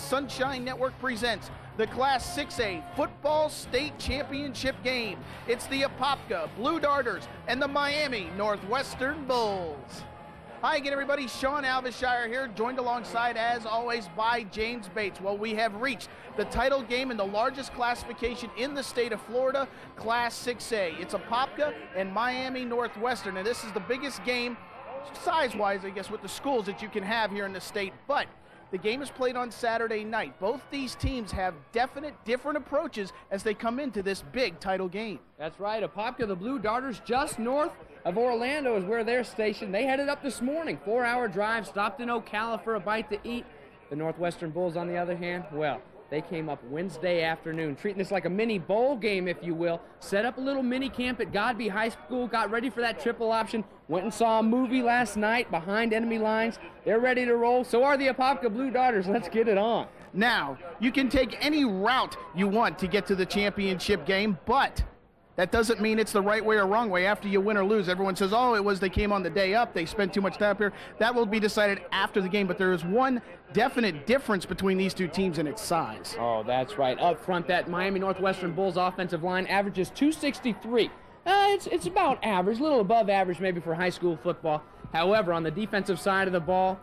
Sunshine Network presents the Class 6A Football State Championship game. It's the Apopka Blue Darters and the Miami Northwestern Bulls. Hi again, everybody. Sean Alvishire here, joined alongside, as always, by James Bates. Well, we have reached the title game in the largest classification in the state of Florida, Class 6A. It's Apopka and Miami Northwestern, and this is the biggest game, size-wise, I guess, with the schools that you can have here in the state. But the game is played on Saturday night. Both these teams have definite different approaches as they come into this big title game. That's right. Apopka, the Blue Darters, just north of Orlando is where they're stationed. They headed up this morning, 4-hour drive, stopped in Ocala for a bite to eat. The Northwestern Bulls, on the other hand, well, they came up Wednesday afternoon, treating this like a mini bowl game, if you will. Set up a little mini camp at Godby High School, got ready for that triple option, went and saw a movie last night behind enemy lines. They're ready to roll. So are the Apopka Blue Darters. Let's get it on. Now, you can take any route you want to get to the championship game, but that doesn't mean it's the right way or wrong way. After you win or lose, everyone says, oh, it was they came on the day up, they spent too much time up here. That will be decided after the game, but there is one definite difference between these two teams, and its size. Oh, that's right. Up front, that Miami Northwestern Bulls offensive line averages 263. It's about average, a little above average maybe for high school football. However, on the defensive side of the ball,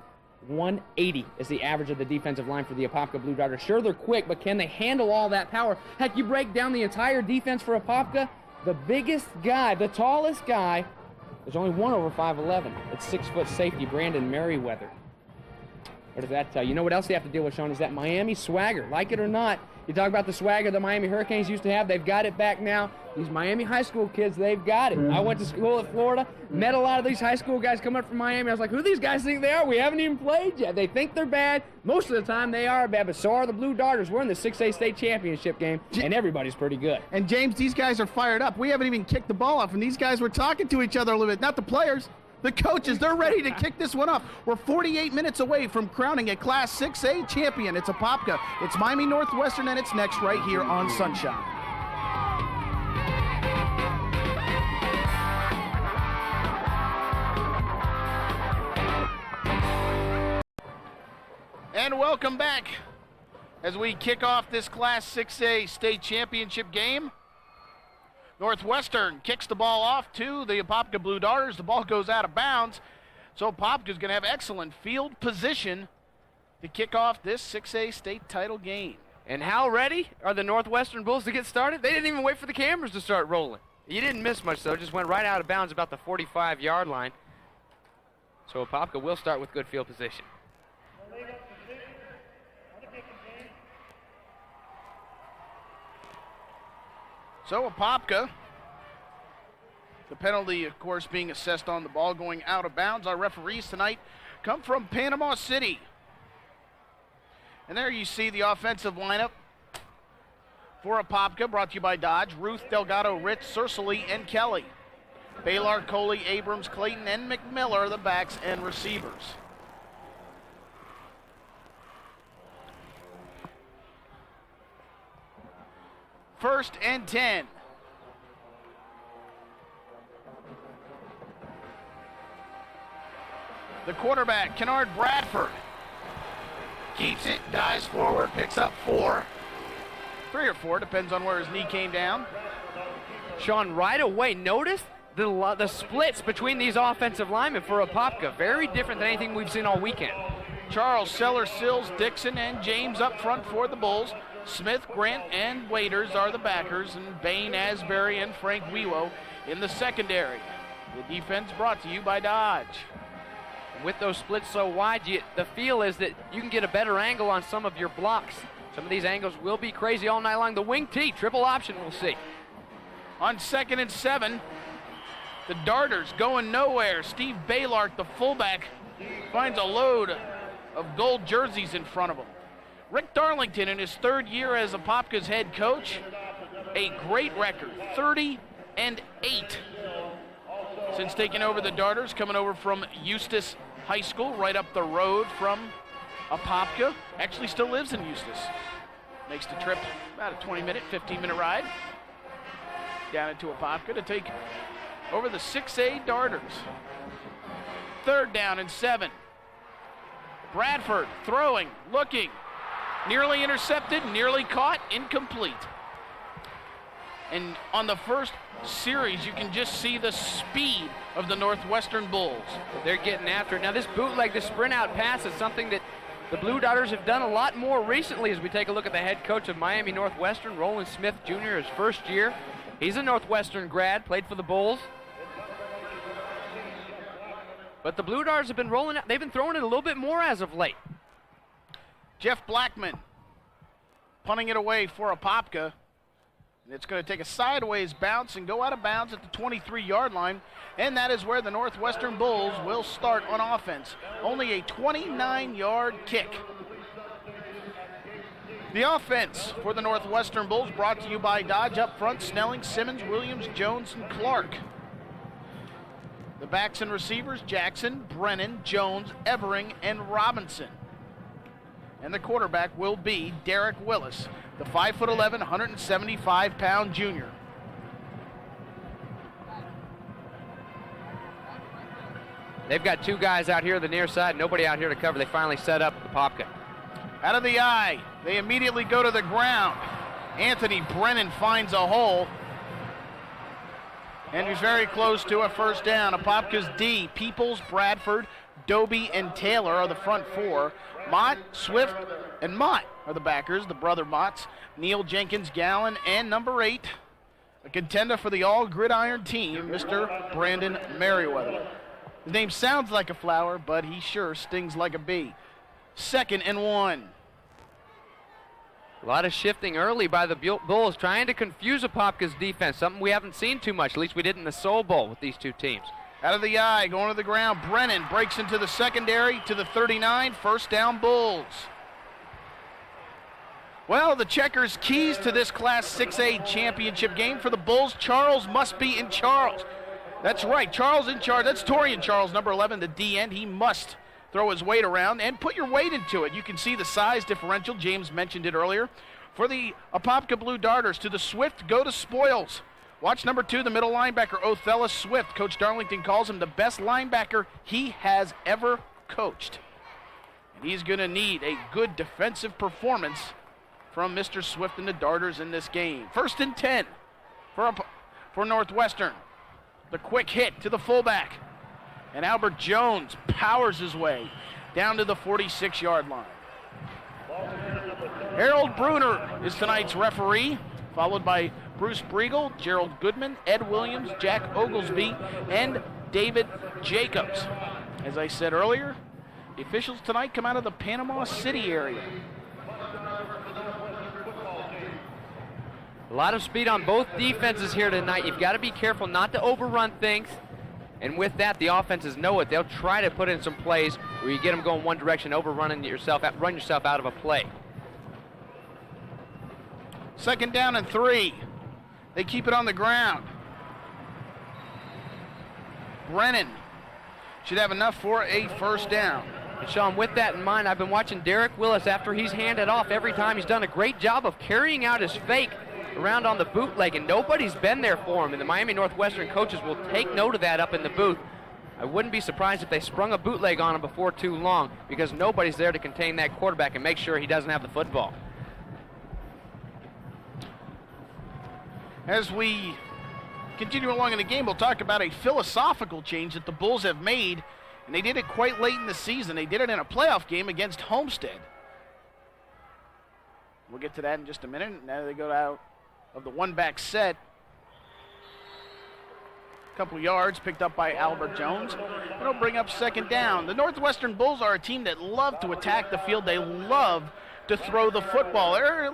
180 is the average of the defensive line for the Apopka Blue Darters. Sure, they're quick, but can they handle all that power? Heck, you break down the entire defense for Apopka, the biggest guy, the tallest guy, there's only one over 5'11". It's 6-foot safety, Brandon Merriweather. What does that tell you? You know what else they have to deal with, Sean, is that Miami swagger. Like it or not, you talk about the swagger the Miami Hurricanes used to have. They've got it back now. These Miami high school kids, they've got it. I went to school at Florida, met a lot of these high school guys coming up from Miami. I was like, who do these guys think they are? We haven't even played yet. They think they're bad. Most of the time, they are bad, but so are the Blue Darters. We're in the 6A state championship game, and everybody's pretty good. And, James, these guys are fired up. We haven't even kicked the ball off, and these guys were talking to each other a little bit. Not the players. The coaches, they're ready to kick this one off. We're 48 minutes away from crowning a Class 6A champion. It's Apopka, it's Miami Northwestern, and it's next right here on Sunshine. And welcome back as we kick off this Class 6A state championship game. Northwestern kicks the ball off to the Apopka Blue Darters. The ball goes out of bounds. So Apopka's going to have excellent field position to kick off this 6A state title game. And how ready are the Northwestern Bulls to get started? They didn't even wait for the cameras to start rolling. You didn't miss much, though. Just went right out of bounds about the 45-yard line. So Apopka will start with good field position. So Apopka, the penalty, of course, being assessed on the ball going out of bounds. Our referees tonight come from Panama City. And there you see the offensive lineup for Apopka, brought to you by Dodge. Ruth, Delgado, Ritz, Cercely, and Kelly. Baylor, Coley, Abrams, Clayton, and McMillan are the backs and receivers. First and 10. The quarterback, Kennard Bradford, keeps it, dives forward, picks up 4. 3 or 4, depends on where his knee came down. Sean, right away, notice the splits between these offensive linemen for Apopka. Very different than anything we've seen all weekend. Charles, Seller, Sills, Dixon, and James up front for the Bulls. Smith, Grant, and Waiters are the backers, and Bain, Asbury, and Frank Wewo in the secondary. The defense brought to you by Dodge. With those splits so wide, the feel is that you can get a better angle on some of your blocks. Some of these angles will be crazy all night long. The wing T, triple option, we'll see. On 2nd and 7, the Darters going nowhere. Steve Baylart, the fullback, finds a load of gold jerseys in front of him. Rick Darlington, in his 3rd year as Apopka's head coach, a great record, 30-8 since taking over the Darters, coming over from Eustis High School, right up the road from Apopka. Actually still lives in Eustis. Makes the trip about a 20-minute, 15-minute ride down into Apopka to take over the 6A Darters. 3rd down and 7. Bradford throwing, looking, Nearly intercepted, nearly caught, incomplete. And on the first series, you can just see the speed of the Northwestern Bulls. They're getting after it. Now this bootleg, the sprint out pass is something that the Blue Darters have done a lot more recently as we take a look at the head coach of Miami Northwestern, Roland Smith Jr., his first year. He's a Northwestern grad, played for the Bulls. But the Blue Darters have been rolling out. They've been throwing it a little bit more as of late. Jeff Blackman punting it away for Apopka. And it's going to take a sideways bounce and go out of bounds at the 23-yard line. And that is where the Northwestern Bulls will start on offense. Only a 29-yard kick. The offense for the Northwestern Bulls brought to you by Dodge. Up front, Snelling, Simmons, Williams, Jones, and Clark. The backs and receivers, Jackson, Brennan, Jones, Evering, and Robinson. And the quarterback will be Derek Willis, the 5'11", 175-pound junior. They've got two guys out here on the near side, nobody out here to cover. They finally set up Apopka. Out of the eye, they immediately go to the ground. Anthony Brennan finds a hole. And he's very close to a first down. Apopka's D, Peoples, Bradford, Doby, and Taylor are the front four. Mott, Swift, and Mott are the backers, the brother Motts. Neil Jenkins, Gallen, and number 8, a contender for the all-gridiron team, Mr. Brandon Merriweather. His name sounds like a flower, but he sure stings like a bee. 2nd and 1. A lot of shifting early by the Bulls, trying to confuse Apopka's defense, something we haven't seen too much, at least we did in the Soul Bowl with these two teams. Out of the eye, going to the ground, Brennan breaks into the secondary to the 39, first down Bulls. Well, the Checkers' keys to this Class 6A championship game for the Bulls, Charles must be in Charles. That's right, Charles in charge. That's Torian Charles, number 11, the D end. He must throw his weight around and put your weight into it. You can see the size differential. James mentioned it earlier. For the Apopka Blue Darters, to the Swift, go to Spoils. Watch number 2, the middle linebacker, Othello Swift. Coach Darlington calls him the best linebacker he has ever coached. And he's going to need a good defensive performance from Mr. Swift and the Darters in this game. 1st and 10 for Northwestern. The quick hit to the fullback. And Albert Jones powers his way down to the 46-yard line. Harold Bruner is tonight's referee, followed by Bruce Briegel, Gerald Goodman, Ed Williams, Jack Oglesby, and David Jacobs. As I said earlier, the officials tonight come out of the Panama City area. A lot of speed on both defenses here tonight. You've got to be careful not to overrun things. And with that, the offenses know it. They'll try to put in some plays where you get them going one direction, run yourself out of a play. 2nd down and 3. They keep it on the ground. Brennan should have enough for a first down. And Sean, with that in mind, I've been watching Derek Willis after he's handed off every time. He's done a great job of carrying out his fake around on the bootleg, and nobody's been there for him. And the Miami Northwestern coaches will take note of that up in the booth. I wouldn't be surprised if they sprung a bootleg on him before too long, because nobody's there to contain that quarterback and make sure he doesn't have the football. As we continue along in the game, we'll talk about a philosophical change that the Bulls have made, and they did it quite late in the season. They did it in a playoff game against Homestead. We'll get to that in just a minute. Now they go out of the one-back set. A couple yards picked up by Albert Jones. It'll bring up 2nd down. The Northwestern Bulls are a team that love to attack the field. They love to throw the football. They're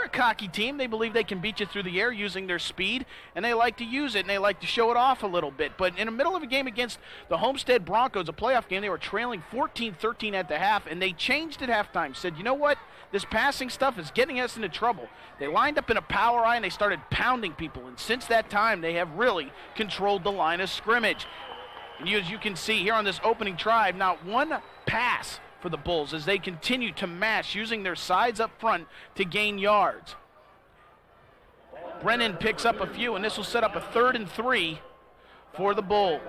a cocky team. They believe they can beat you through the air using their speed, and they like to use it, and they like to show it off a little bit. But in the middle of a game against the Homestead Broncos, a playoff game, they were trailing 14-13 at the half, and they changed at halftime, said, you know what? This passing stuff is getting us into trouble. They lined up in a power eye, and they started pounding people, and since that time, they have really controlled the line of scrimmage. And as you can see here on this opening drive, not one pass for the Bulls as they continue to mash using their sides up front to gain yards. Brennan picks up a few, and this will set up a 3rd and 3 for the Bulls.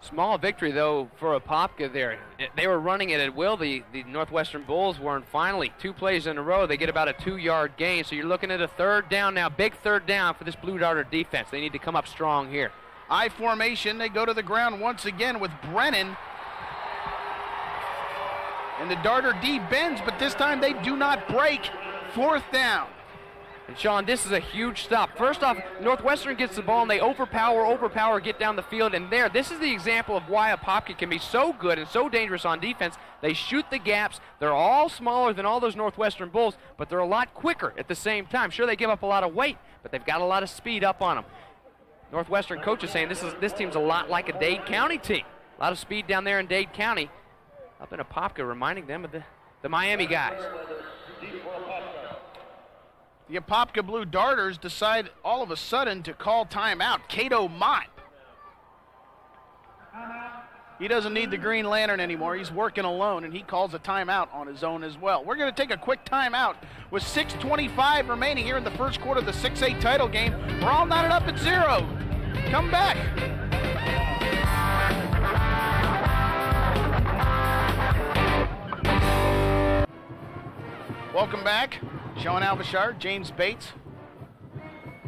Small victory, though, for Apopka there. They were running it at will. The Northwestern Bulls were, and finally, 2 plays in a row, they get about a 2-yard gain. So you're looking at a 3rd down now, big 3rd down for this Blue Darter defense. They need to come up strong here. I formation, they go to the ground once again with Brennan. And the Darter D bends, but this time they do not break. 4th down. And Sean, this is a huge stop. First off, Northwestern gets the ball and they overpower, get down the field. And this is the example of why Apopka can be so good and so dangerous on defense. They shoot the gaps. They're all smaller than all those Northwestern Bulls, but they're a lot quicker at the same time. Sure, they give up a lot of weight, but they've got a lot of speed up on them. Northwestern coach is saying this team's a lot like a Dade County team. A lot of speed down there in Dade County. Up in Apopka, reminding them of the Miami guys. The Apopka Blue Darters decide all of a sudden to call timeout. Cato Mott. He doesn't need the Green Lantern anymore. He's working alone, and he calls a timeout on his own as well. We're going to take a quick timeout with 6:25 remaining here in the first quarter of the 6A title game. We're all knotted up at 0. Come back. Welcome back. Sean Alvashar, James Bates,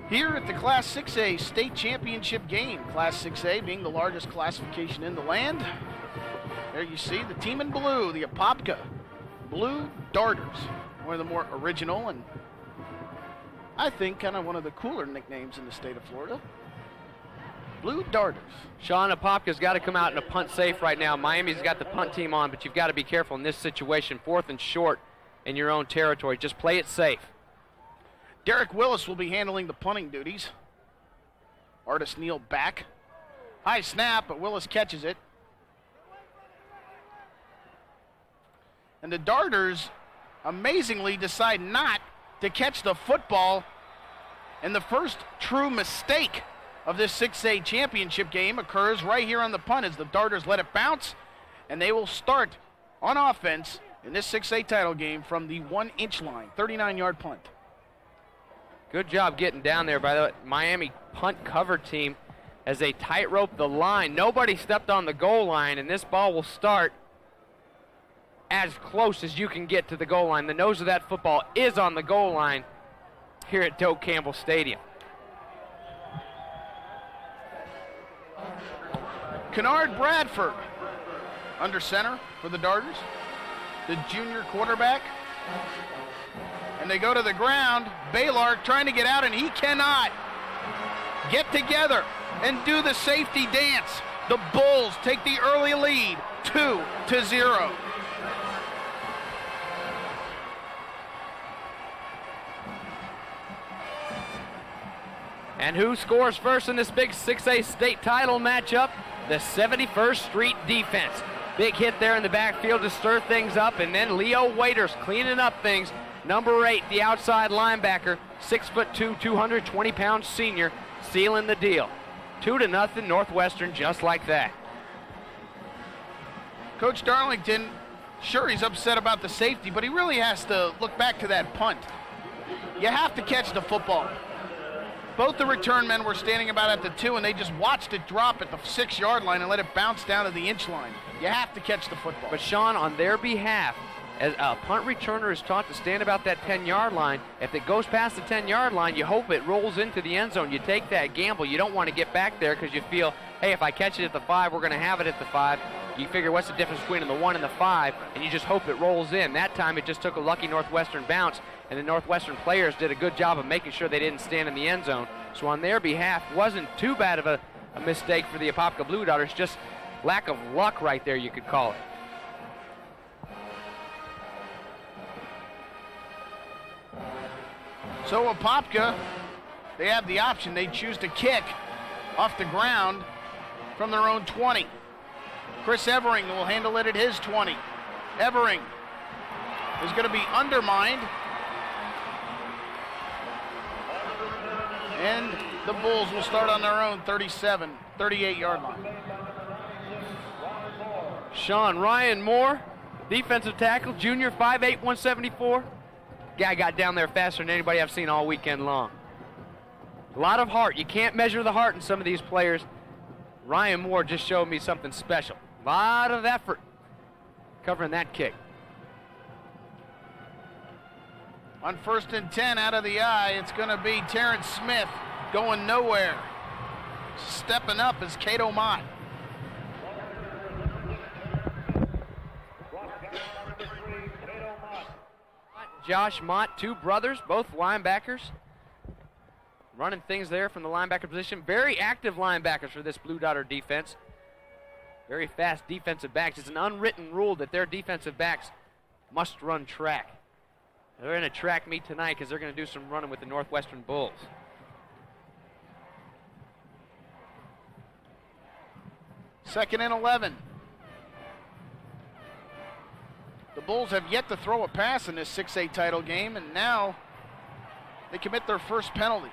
here at the Class 6A state championship game. Class 6A being the largest classification in the land. There you see the team in blue, the Apopka Blue Darters. One of the more original and I think kind of one of the cooler nicknames in the state of Florida. Blue Darters. Sean, Apopka's got to come out in a punt safe right now. Miami's got the punt team on, but you've got to be careful in this situation. 4th and short in your own territory. Just play it safe. Derek Willis will be handling the punting duties. Artis Neal back. High snap, but Willis catches it. And the Darters amazingly decide not to catch the football. And the first true mistake of this 6A championship game occurs right here on the punt as the Darters let it bounce, and they will start on offense in this 6A title game from the 1-inch line, 39-yard punt. Good job getting down there by the Miami punt cover team as they tightrope the line. Nobody stepped on the goal line, and this ball will start as close as you can get to the goal line. The nose of that football is on the goal line here at Doak Campbell Stadium. Kennard Bradford under center for the Darters, the junior quarterback. And they go to the ground. Baylor trying to get out, and he cannot get together and do the safety dance. The Bulls take the early lead, 2-0. And who scores first in this big 6A state title matchup? The 71st Street defense. Big hit there in the backfield to stir things up, and then Leo Waiters cleaning up things. Number 8, the outside linebacker, 6'2", 220-pound senior, sealing the deal. 2-0 Northwestern, just like that. Coach Darlington, sure he's upset about the safety, but he really has to look back to that punt. You have to catch the football. Both the return men were standing about at the 2, and they just watched it drop at the 6-yard line and let it bounce down to the inch line. You have to catch the football. But Sean, on their behalf, as a punt returner is taught to stand about that 10-yard line. If it goes past the 10-yard line, you hope it rolls into the end zone. You take that gamble. You don't want to get back there because you feel, hey, if I catch it at the 5, we're going to have it at the 5. You figure what's the difference between the 1 and the 5, and you just hope it rolls in. That time it just took a lucky Northwestern bounce, and the Northwestern players did a good job of making sure they didn't stand in the end zone. So on their behalf, wasn't too bad of a mistake for the Apopka Blue Darters, just lack of luck right there, you could call it. So Apopka, they have the option. They choose to kick off the ground from their own 20. Chris Evering will handle it at his 20. Evering is going to be undermined. And the Bulls will start on their own 38-yard line. Sean Ryan Moore, defensive tackle, junior, 5'8", 174. Guy got down there faster than anybody I've seen all weekend long. A lot of heart. You can't measure the heart in some of these players. Ryan Moore just showed me something special. A lot of effort covering that kick. On 1st and 10 out of the eye, it's going to be Terrence Smith going nowhere. Stepping up is Cato Mott. Josh Mott, two brothers, both linebackers. Running things there from the linebacker position. Very active linebackers for this Blue Darter defense. Very fast defensive backs. It's an unwritten rule that their defensive backs must run track. They're in a track meet tonight because they're going to do some running with the Northwestern Bulls. Second and 11. The Bulls have yet to throw a pass in this 6A title game, and now they commit their first penalty.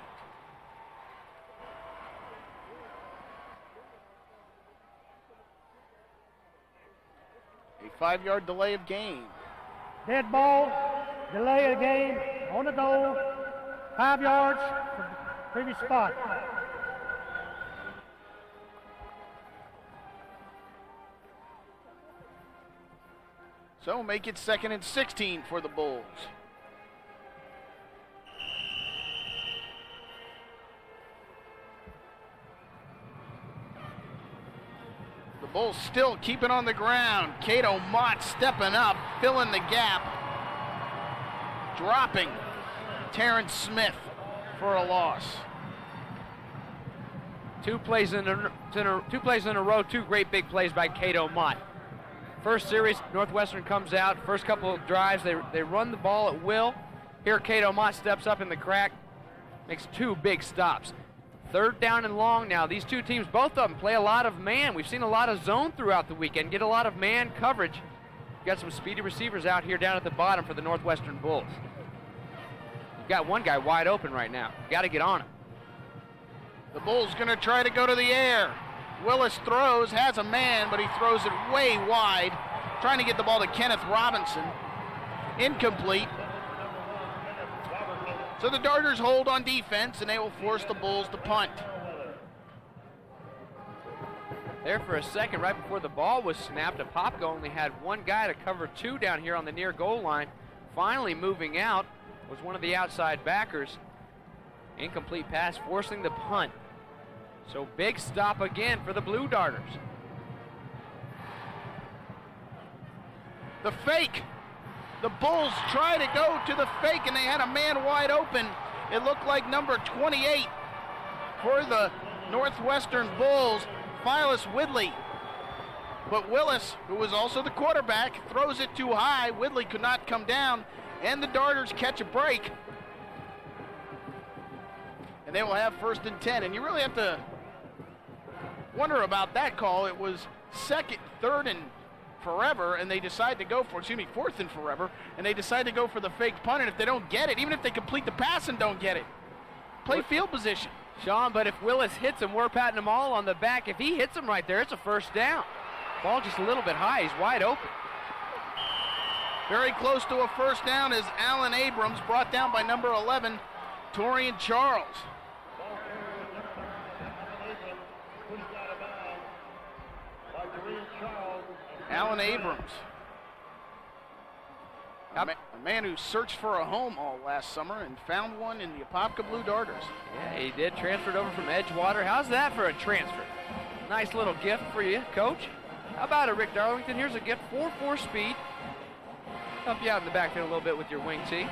A 5-yard delay of game. Dead ball, delay of game, on the goal, 5 yards from the previous spot. So make it 2nd and 16 for the Bulls. The Bulls still keeping on the ground. Cato Mott stepping up, filling the gap. Dropping Terrence Smith for a loss. Two plays in a row, two great big plays by Cato Mott. First series, Northwestern comes out. First couple of drives, they run the ball at will. Here, Cato Mott steps up in the crack, makes two big stops. 3rd down and long now. These two teams, both of them, play a lot of man. We've seen a lot of zone throughout the weekend, get a lot of man coverage. Got some speedy receivers out here down at the bottom for the Northwestern Bulls. You've got one guy wide open right now. Got to get on him. The Bulls going to try to go to the air. Willis throws, has a man, but he throws it way wide, trying to get the ball to Kenneth Robinson. Incomplete. So the Darters hold on defense, and they will force the Bulls to punt. There for a second, right before the ball was snapped, Apopka only had one guy to cover two down here on the near goal line. Finally moving out was one of the outside backers. Incomplete pass, forcing the punt. So big stop again for the Blue Darters. The fake. The Bulls try to go to the fake, and they had a man wide open. It looked like number 28 for the Northwestern Bulls, Phyllis Whitley. But Willis, who was also the quarterback, throws it too high. Whitley could not come down, and the Darters catch a break. And they will have 1st and 10. And you really have to wonder about that call. It was 3rd and forever, and they decide to go for, 4th and forever, and they decide to go for the fake punt. And if they don't get it, even if they complete the pass and don't get it, play field position. Sean, but if Willis hits him, we're patting him all on the back. If he hits him right there, it's a 1st down. Ball just a little bit high. He's wide open. Very close to a 1st down is Alan Abrams, brought down by number 11, Torian Charles. Alan Abrams, a man who searched for a home all last summer and found one in the Apopka Blue Darters. Yeah, he did. Transferred over from Edgewater. How's that for a transfer? Nice little gift for you, Coach. How about it, Rick Darlington? Here's a gift, 4.4 speed. Help you out in the backfield a little bit with your wing tee. And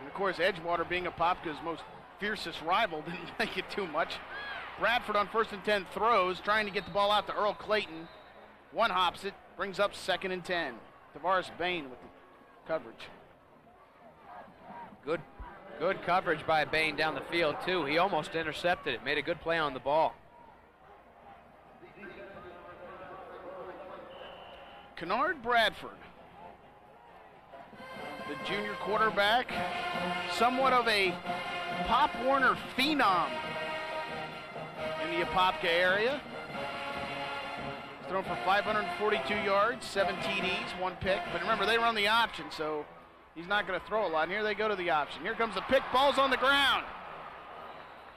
of course, Edgewater being Apopka's most fiercest rival didn't like it too much. Bradford on 1st and 10 throws, trying to get the ball out to Earl Clayton. One hops it, brings up 2nd and 10. Tavares Bain with the coverage. Good coverage by Bain down the field, too. He almost intercepted it, made a good play on the ball. Kennard Bradford, the junior quarterback, somewhat of a Pop Warner phenom in the Apopka area. He's thrown for 542 yards, 7 TDs, 1 pick. But remember, they run the option, so he's not going to throw a lot. And here they go to the option. Here comes the pick. Ball's on the ground.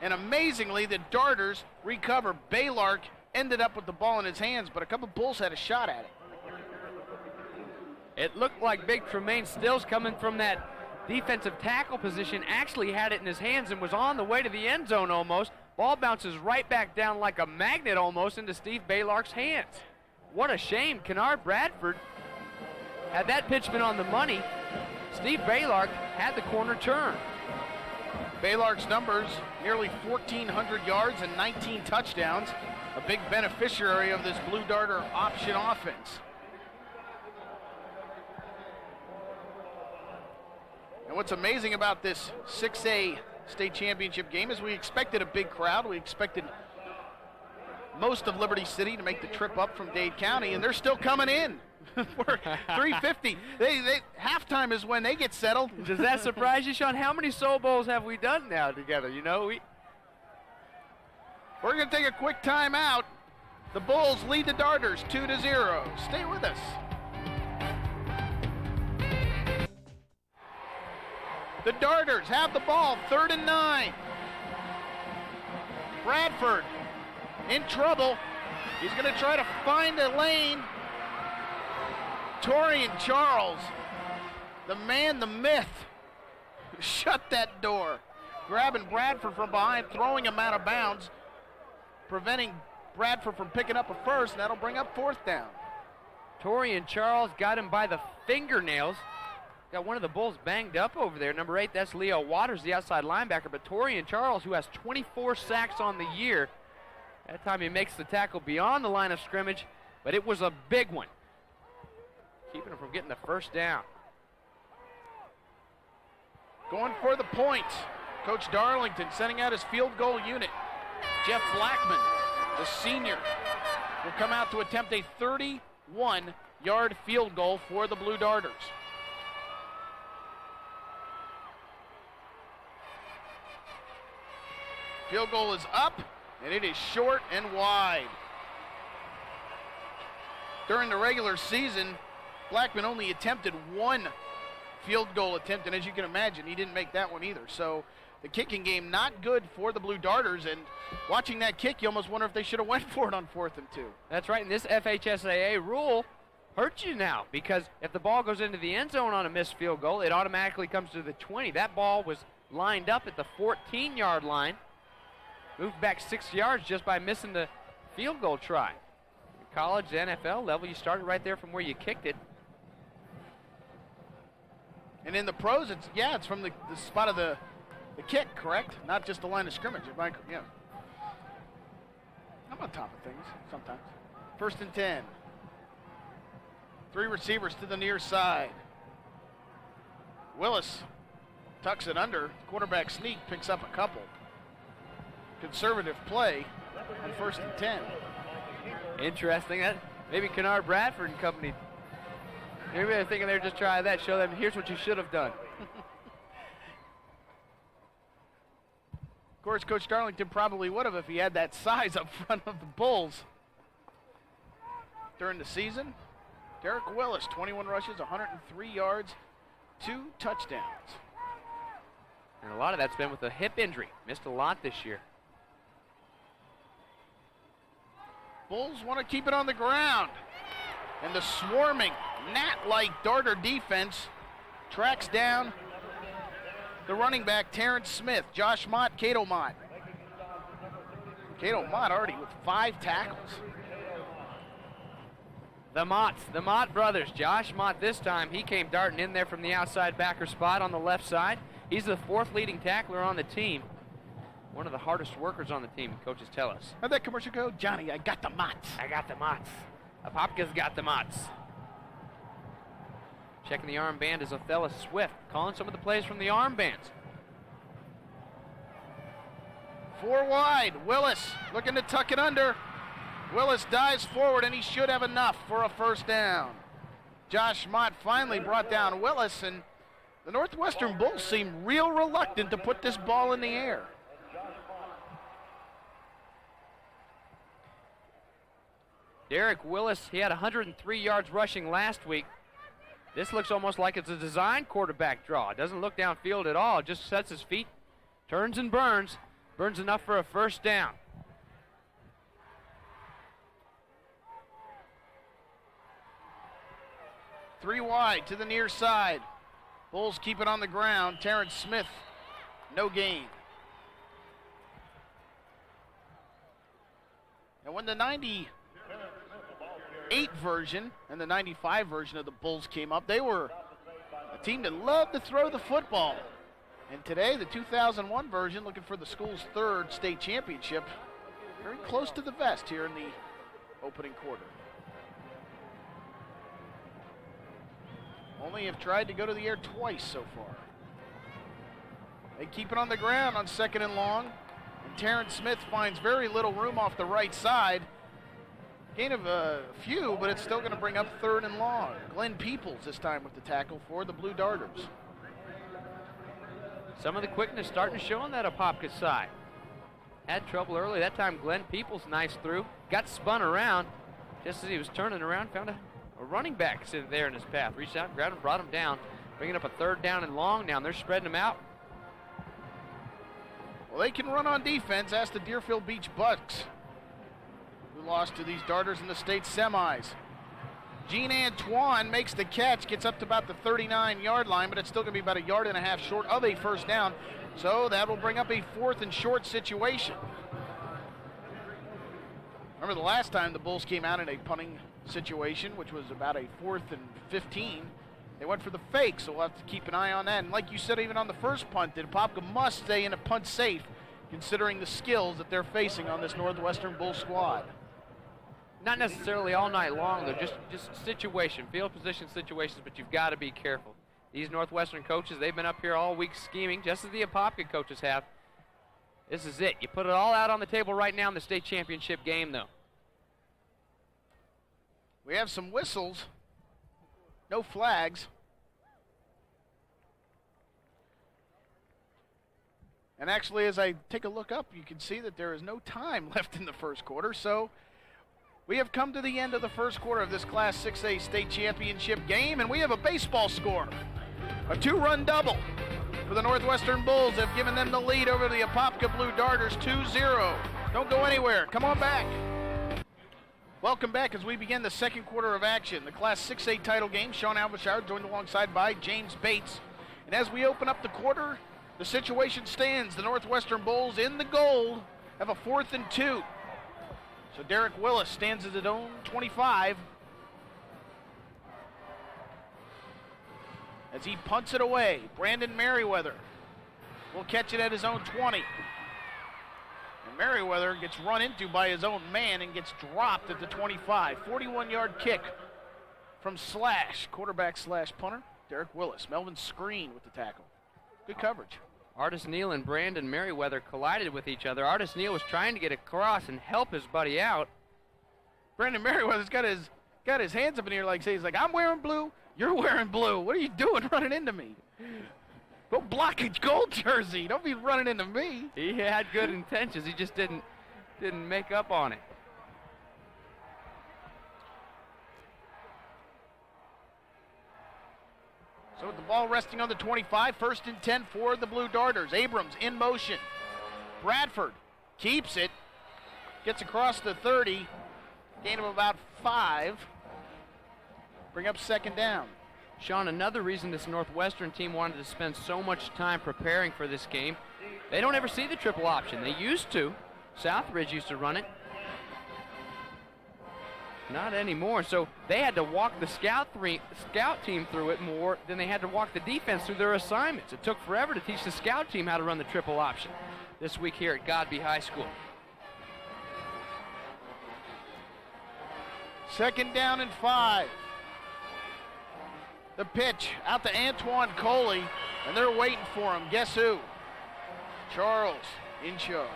And amazingly, the Darters recover. Baylark ended up with the ball in his hands, but a couple Bulls had a shot at it. It looked like Big Tremaine Stills, coming from that defensive tackle position, actually had it in his hands and was on the way to the end zone almost. Ball bounces right back down like a magnet almost into Steve Baylark's hands. What a shame. Kennard Bradford, had that pitch been on the money, Steve Baylark had the corner turn. Baylark's numbers, nearly 1,400 yards and 19 touchdowns. A big beneficiary of this Blue Darter option offense. And what's amazing about this 6A state championship game is we expected a big crowd. We expected most of Liberty City to make the trip up from Dade County, and they're still coming in. For 350. Halftime is when they get settled. Does that surprise you, Sean? How many Soul Bowls have we done now together? You know, we're going to take a quick timeout. The Bulls lead the Darters 2-0. Stay with us. The Darters have the ball, 3rd and 9. Bradford in trouble. He's going to try to find a lane. Torian Charles, the man, the myth, shut that door. Grabbing Bradford from behind, throwing him out of bounds, preventing Bradford from picking up a first, and that'll bring up 4th down. Torian Charles got him by the fingernails. Got one of the Bulls banged up over there. Number 8, that's Leo Waters, the outside linebacker. But Torian Charles, who has 24 sacks on the year, that time he makes the tackle beyond the line of scrimmage, but it was a big one, keeping him from getting the first down. Going for the point. Coach Darlington sending out his field goal unit. Jeff Blackman, the senior, will come out to attempt a 31-yard field goal for the Blue Darters. Field goal is up, and it is short and wide. During the regular season, Blackman only attempted 1 field goal attempt, and as you can imagine, he didn't make that one either. So the kicking game not good for the Blue Darters, and watching that kick, you almost wonder if they should have went for it on 4th and 2. That's right, and this FHSAA rule hurts you now, because if the ball goes into the end zone on a missed field goal, it automatically comes to the 20. That ball was lined up at the 14-yard line, moved back 6 yards just by missing the field goal try. College, NFL level, you started right there from where you kicked it. And in the pros, it's from the spot of the kick, correct? Not just the line of scrimmage. Yeah. I'm on top of things sometimes. 1st and 10. 3 receivers to the near side. Willis tucks it under. Quarterback sneak, picks up a couple. Conservative play on 1st and 10. Interesting. That maybe Kennard Bradford and company, maybe they're thinking they're just trying that, show them here's what you should have done. Of course, Coach Darlington probably would have if he had that size up front of the Bulls. During the season, Derek Willis, 21 rushes, 103 yards, 2 touchdowns. And a lot of that's been with a hip injury. Missed a lot this year. Bulls want to keep it on the ground. And the swarming, gnat-like Darter defense tracks down the running back, Terrence Smith, Josh Mott, Cato Mott. Cato Mott already with 5 tackles. The Mott brothers. Josh Mott this time, he came darting in there from the outside backer spot on the left side. He's the 4th leading tackler on the team. One of the hardest workers on the team, coaches tell us. How'd that commercial go? Johnny, I got the Motts. I got the Motts. Apopka's got the Motts. Checking the armband is Othello Swift, calling some of the plays from the armbands. 4 wide. Willis looking to tuck it under. Willis dives forward, and he should have enough for a first down. Josh Mott finally brought down Willis, and the Northwestern Bulls seem real reluctant to put this ball in the air. Derek Willis, he had 103 yards rushing last week. This looks almost like it's a design quarterback draw. It doesn't look downfield at all. It just sets his feet, turns and burns. Burns enough for a first down. Three wide to the near side. Bulls keep it on the ground. Terrence Smith, no gain. And when the 98 version and the 95 version of the Bulls came up, they were a team that loved to throw the football. And today, the 2001 version, looking for the school's third state championship, very close to the vest here in the opening quarter. Only have tried to go to the air twice so far. They keep it on the ground on 2nd and long. And Terrence Smith finds very little room off the right side. Gain of a few, but it's still going to bring up 3rd and long. Glenn Peoples this time with the tackle for the Blue Darters. Some of the quickness starting to show on that Apopka side. Had trouble early. That time Glenn Peoples nice through. Got spun around. Just as he was turning around, found a running back sitting there in his path. Reached out, grabbed him, brought him down. Bringing up a 3rd down and long now. They're spreading him out. Well, they can run on defense. Ask the Deerfield Beach Bucks, who lost to these Darters in the state semis. Gene Antoine makes the catch, gets up to about the 39-yard line, but it's still going to be about 1.5 yards short of a first down. So that will bring up a 4th and short situation. Remember the last time the Bulls came out in a punting situation, which was about a 4th and 15. They went for the fake, so we'll have to keep an eye on that. And like you said, even on the first punt, that Apopka must stay in a punt safe, considering the skills that they're facing on this Northwestern Bull squad. Not necessarily all night long, though, just situation, field position situations, but you've got to be careful. These Northwestern coaches, they've been up here all week scheming, just as the Apopka coaches have. This is it. You put it all out on the table right now in the state championship game, though. We have some whistles, no flags. And actually, as I take a look up, you can see that there is no time left in the first quarter, so we have come to the end of the first quarter of this Class 6A state championship game, and we have a baseball score. A 2-run double for the Northwestern Bulls have given them the lead over the Apopka Blue Darters 2-0. Don't go anywhere. Come on back. Welcome back as we begin the second quarter of action. The Class 6A title game. Sean Alvashire joined alongside by James Bates. And as we open up the quarter, the situation stands. The Northwestern Bulls in the goal have a 4th and 2. So Derek Willis stands at his own 25 as he punts it away. Brandon Merriweather will catch it at his own 20. And Merriweather gets run into by his own man and gets dropped at the 25. 41-yard kick from quarterback / punter, Derek Willis. Melvin Screen with the tackle. Good coverage. Artis Neal and Brandon Merriweather collided with each other. Artis Neal was trying to get across and help his buddy out. Brandon Merriweather's got his hands up in the air he's like, I'm wearing blue, you're wearing blue. What are you doing running into me? Go block a gold jersey. Don't be running into me. He had good intentions. He just didn't make up on it. So with the ball resting on the 25, 1st and 10 for the Blue Darters. Abrams in motion. Bradford keeps it. Gets across the 30. Gain of about 5. Bring up 2nd down. Sean, another reason this Northwestern team wanted to spend so much time preparing for this game, they don't ever see the triple option. They used to. Southridge used to run it. Not anymore, so they had to walk the scout team through it more than they had to walk the defense through their assignments. It took forever to teach the scout team how to run the triple option this week here at Godby High School. 2nd down and 5. The pitch out to Antoine Coley, and they're waiting for him. Guess who? Charles in charge.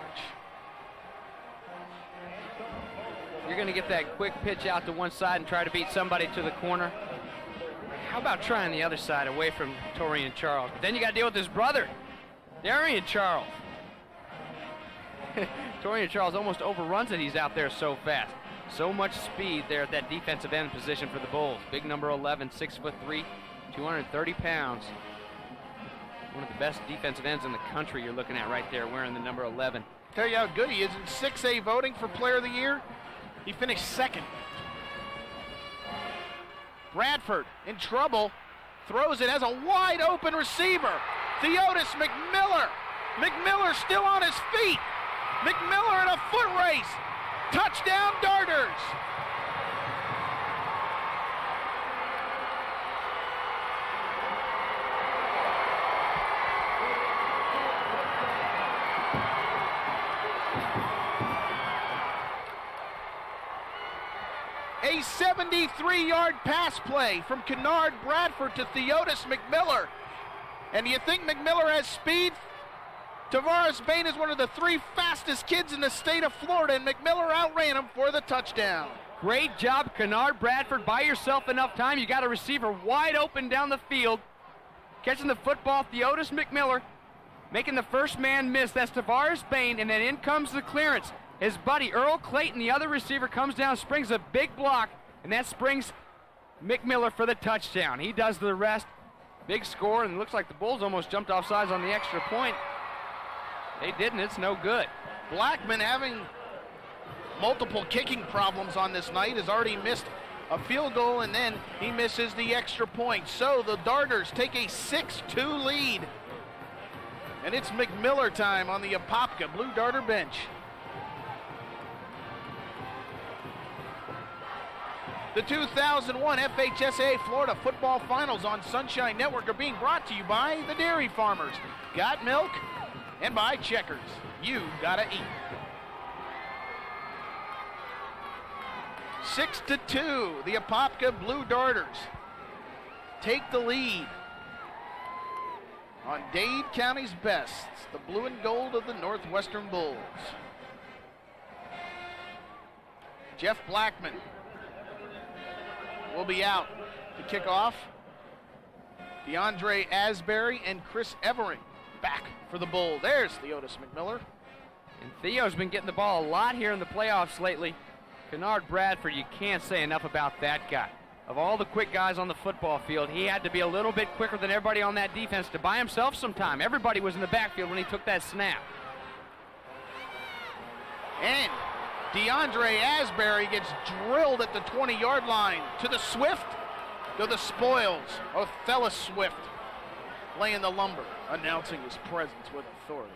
You're going to get that quick pitch out to one side and try to beat somebody to the corner. How about trying the other side away from Torian Charles? But then you got to deal with his brother, Darian Charles. Torian Charles almost overruns it. He's out there so fast. So much speed there at that defensive end position for the Bulls. Big number 11, 6'3", 230 pounds. One of the best defensive ends in the country you're looking at right there, wearing the number 11. Tell you how good he is in 6A voting for Player of the Year. He finished second. Bradford in trouble, throws it as a wide open receiver. Theodis McMiller. McMiller still on his feet. McMiller in a foot race. Touchdown Darters. A 73-yard pass play from Kennard Bradford to Theodis McMiller. And do you think McMiller has speed? Tavares Bain is one of the 3 fastest kids in the state of Florida, and McMiller outran him for the touchdown. Great job, Kennard Bradford. Buy yourself enough time. You got a receiver wide open down the field. Catching the football, Theodis McMiller making the first man miss. That's Tavares Bain, and then in comes the clearance. His buddy Earl Clayton, the other receiver, comes down, springs a big block, and that springs McMiller for the touchdown. He does the rest. Big score, and it looks like the Bulls almost jumped off sides on the extra point. They didn't. It's no good. Blackman, having multiple kicking problems on this night, has already missed a field goal, and then he misses the extra point. So the Darters take a 6-2 lead. And it's McMiller time on the Apopka Blue Darter bench. The 2001 FHSAA Florida Football Finals on Sunshine Network are being brought to you by the Dairy Farmers. Got milk? And by Checkers. You gotta eat. 6-2, the Apopka Blue Darters take the lead on Dade County's best, the blue and gold of the Northwestern Bulls. Jeff Blackman will be out to kick off. DeAndre Asbury and Chris Evering back for the Bull. There's Theodis McMiller. And Theo's been getting the ball a lot here in the playoffs lately. Kennard Bradford, you can't say enough about that guy. Of all the quick guys on the football field, he had to be a little bit quicker than everybody on that defense to buy himself some time. Everybody was in the backfield when he took that snap. And DeAndre Asbury gets drilled at the 20-yard line. To the Swift, to the spoils. Othello Swift laying the lumber, announcing his presence with authority.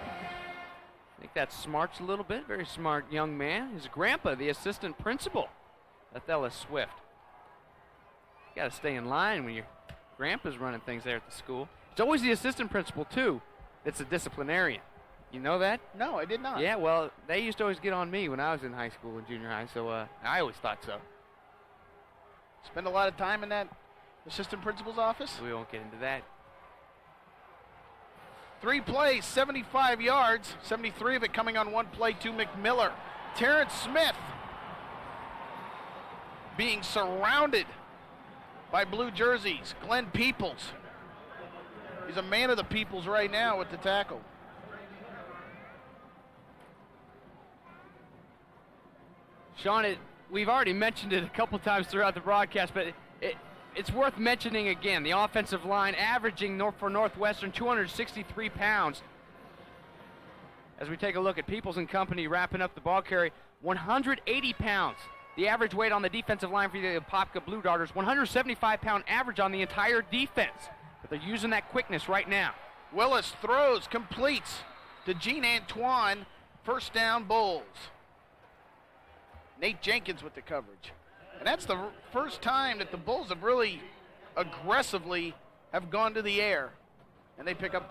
I think that smarts a little bit. Very smart young man. His grandpa, the assistant principal, Othello Swift. You got to stay in line when your grandpa's running things there at the school. It's always the assistant principal, too, that's a disciplinarian. You know that? No, I did not. Yeah, well, they used to always get on me when I was in high school and junior high, so I always thought so. Spend a lot of time in that assistant principal's office? We won't get into that. 3 plays, 75 yards, 73 of it coming on one play to McMiller. Terrence Smith being surrounded by blue jerseys. Glenn Peoples. He's a man of the peoples right now with the tackle. Sean, we've already mentioned it a couple times throughout the broadcast, but it's worth mentioning again. The offensive line averaging for Northwestern 263 pounds. As we take a look at Peoples and company wrapping up the ball carry, 180 pounds. The average weight on the defensive line for the Apopka Blue Darters, 175-pound average on the entire defense. But they're using that quickness right now. Willis throws, completes to Gene Antoine. First down, Bulls. Nate Jenkins with the coverage. And that's the first time that the Bulls have really aggressively have gone to the air. And they pick up,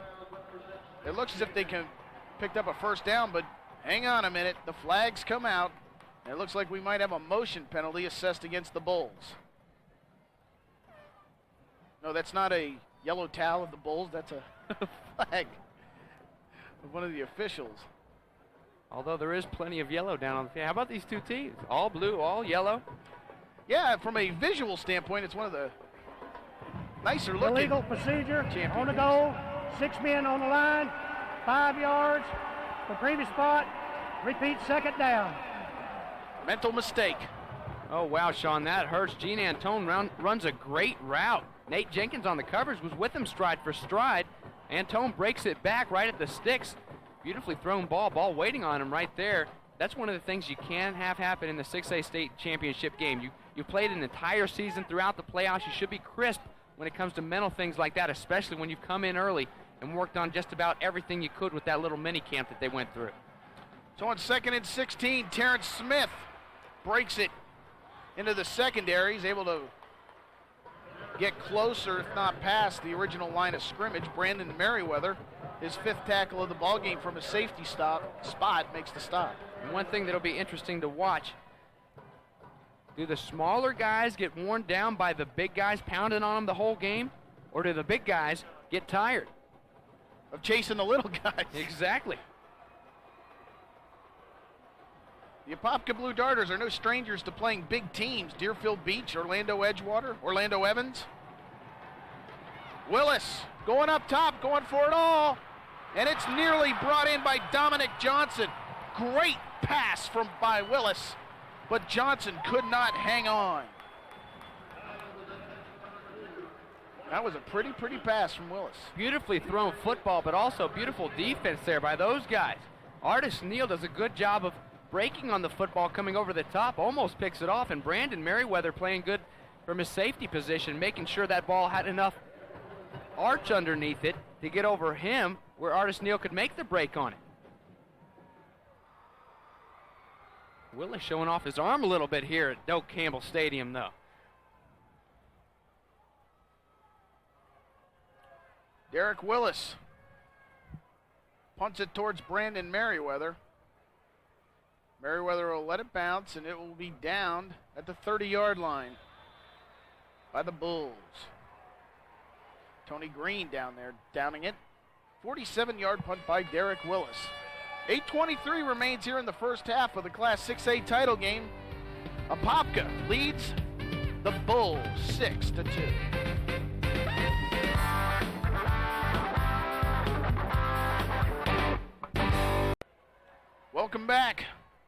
it looks as if they picked up a first down, but hang on a minute. The flags come out. And it looks like we might have a motion penalty assessed against the Bulls. No, that's not a yellow towel of the Bulls. That's a flag of one of the officials. Although there is plenty of yellow down on the field. How about these two teams? All blue, all yellow? Yeah, from a visual standpoint, it's one of the nicer looking. Illegal procedure on the goal. 6 men on the line. 5 yards. The previous spot. Repeat, second down. Mental mistake. Oh, wow, Sean, that hurts. Gene Antone runs a great route. Nate Jenkins on the coverage was with him stride for stride. Antone breaks it back right at the sticks. Beautifully thrown ball waiting on him right there. That's one of the things you can't have happen in the 6A state championship game. You played an entire season throughout the playoffs. You should be crisp when it comes to mental things like that, especially when you've come in early and worked on just about everything you could with that little mini camp that they went through. So on 2nd and 16, Terrence Smith breaks it into the secondary. He's able to get closer, if not past, the original line of scrimmage. Brandon Merriweather, his 5th tackle of the ballgame from a safety spot, makes the stop. And one thing that'll be interesting to watch, do the smaller guys get worn down by the big guys pounding on them the whole game, or do the big guys get tired of chasing the little guys? Exactly. The Apopka Blue Darters are no strangers to playing big teams. Deerfield Beach, Orlando Edgewater, Orlando Evans. Willis going up top, going for it all. And it's nearly brought in by Dominic Johnson. Great pass by Willis, but Johnson could not hang on. That was a pretty pass from Willis. Beautifully thrown football, but also beautiful defense there by those guys. Artis Neal does a good job of breaking on the football, coming over the top, almost picks it off, and Brandon Merriweather playing good from his safety position, making sure that ball had enough arch underneath it to get over him where Artis Neal could make the break on it. Willis showing off his arm a little bit here at Doak Campbell Stadium, though. Derek Willis punts it towards Brandon Merriweather. Merriweather will let it bounce, and it will be downed at the 30-yard line by the Bulls. Tony Green down there downing it. 47-yard punt by Derek Willis. 8:23 remains here in the first half of the Class 6A title game. Apopka leads the Bulls 6-2. Welcome back.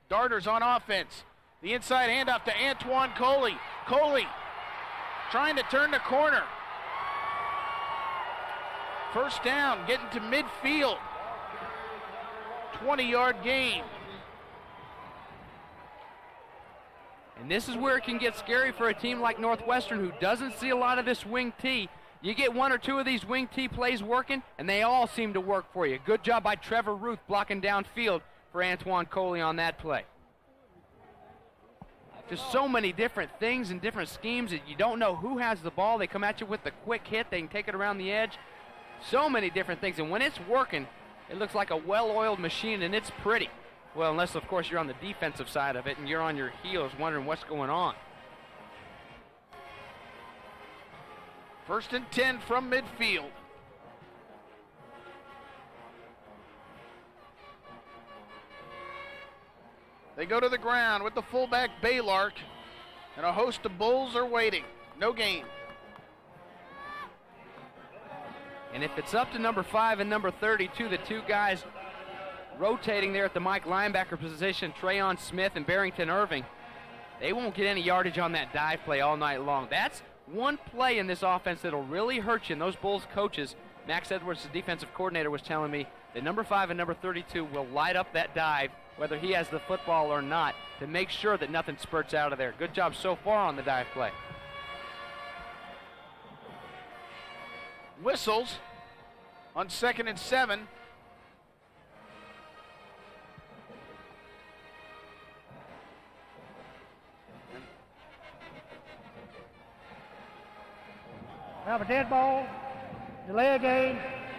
Darters on offense. The inside handoff to Antoine Coley. Coley trying to turn the corner. First down, getting to midfield. 20-yard gain. And this is where it can get scary for a team like Northwestern, who doesn't see a lot of this wing T. You get one or two of these wing T plays working, and they all seem to work for you. Good job by Trevor Ruth blocking downfield for Antoine Coley on that play. Just so many different things and different schemes that you don't know who has the ball. They come at you with the quick hit. They can take it around the edge. So many different things. And when it's working, it looks like a well-oiled machine, and it's pretty. Well, unless, of course, you're on the defensive side of it and you're on your heels wondering what's going on. 1st and 10 from midfield. They go to the ground with the fullback Baylark, and a host of Bulls are waiting. No gain. And if it's up to number 5 and number 32, the two guys rotating there at the Mike linebacker position, Trayon Smith and Barrington Irving, they won't get any yardage on that dive play all night long. That's one play in this offense that'll really hurt you. And those Bulls coaches, Max Edwards, the defensive coordinator, was telling me that number 5 and number 32 will light up that dive, whether he has the football or not, to make sure that nothing spurts out of there. Good job so far on the dive play. Whistles on 2nd and 7. We have a dead ball, delay a game,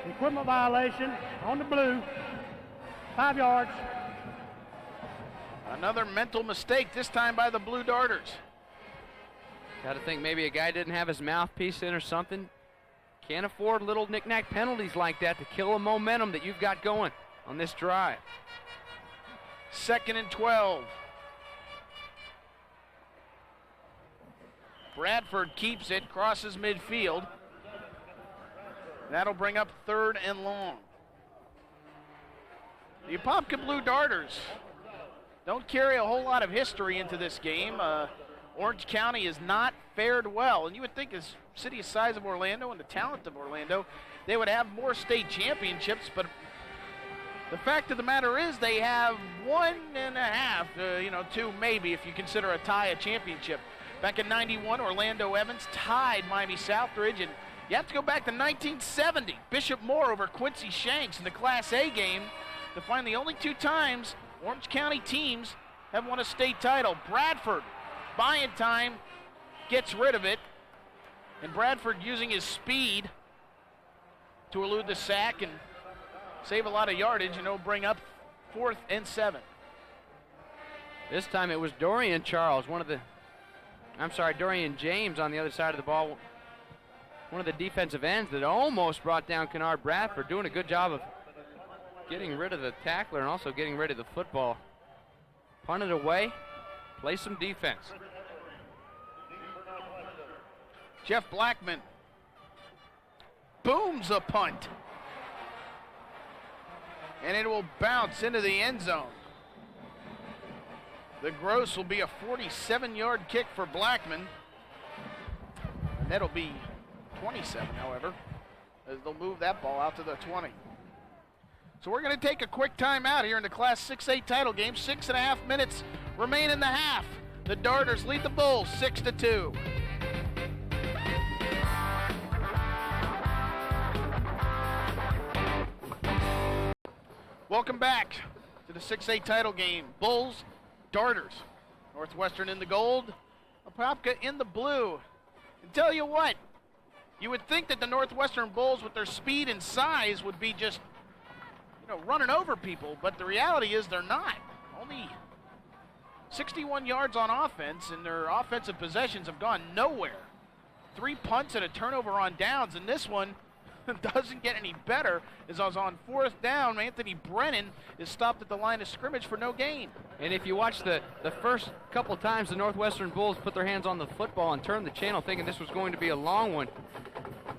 equipment violation on the blue, 5 yards. Another mental mistake, this time by the Blue Darters. Got to think maybe a guy didn't have his mouthpiece in or something. Can't afford little knick-knack penalties like that to kill a momentum that you've got going on this drive. 2nd and 12. Bradford keeps it, crosses midfield. That'll bring up 3rd and long. The Apopka Blue Darters don't carry a whole lot of history into this game. Orange County has not fared well. And you would think, as city the size of Orlando and the talent of Orlando, they would have more state championships, but the fact of the matter is they have 1.5, 2 maybe if you consider a tie a championship. Back in 91, Orlando Evans tied Miami Southridge, and you have to go back to 1970. Bishop Moore over Quincy Shanks in the Class A game to find the only 2 times Orange County teams have won a state title. Bradford, buying time, gets rid of it, and Bradford using his speed to elude the sack and save a lot of yardage, and bring up 4th and 7. This time it was Dorian James on the other side of the ball. One of the defensive ends that almost brought down Kennard Bradford, doing a good job of getting rid of the tackler and also getting rid of the football. Punt it away, play some defense. Jeff Blackman booms a punt, and it will bounce into the end zone. The gross will be a 47-yard kick for Blackman, and that'll be 27, however, as they'll move that ball out to the 20. So we're going to take a quick timeout here in the Class 6A title game. 6.5 minutes remain in the half. The Darters lead the Bulls 6-2. Welcome back to the 6A title game. Bulls, Darters. Northwestern in the gold, Apopka in the blue. And tell you what, you would think that the Northwestern Bulls, with their speed and size, would be just, running over people, but the reality is they're not. Only 61 yards on offense, and their offensive possessions have gone nowhere. 3 punts and a turnover on downs, and this one doesn't get any better, as I was on 4th down. Anthony Brennan is stopped at the line of scrimmage for no gain. And if you watch the first couple times the Northwestern Bulls put their hands on the football and turned the channel thinking this was going to be a long one,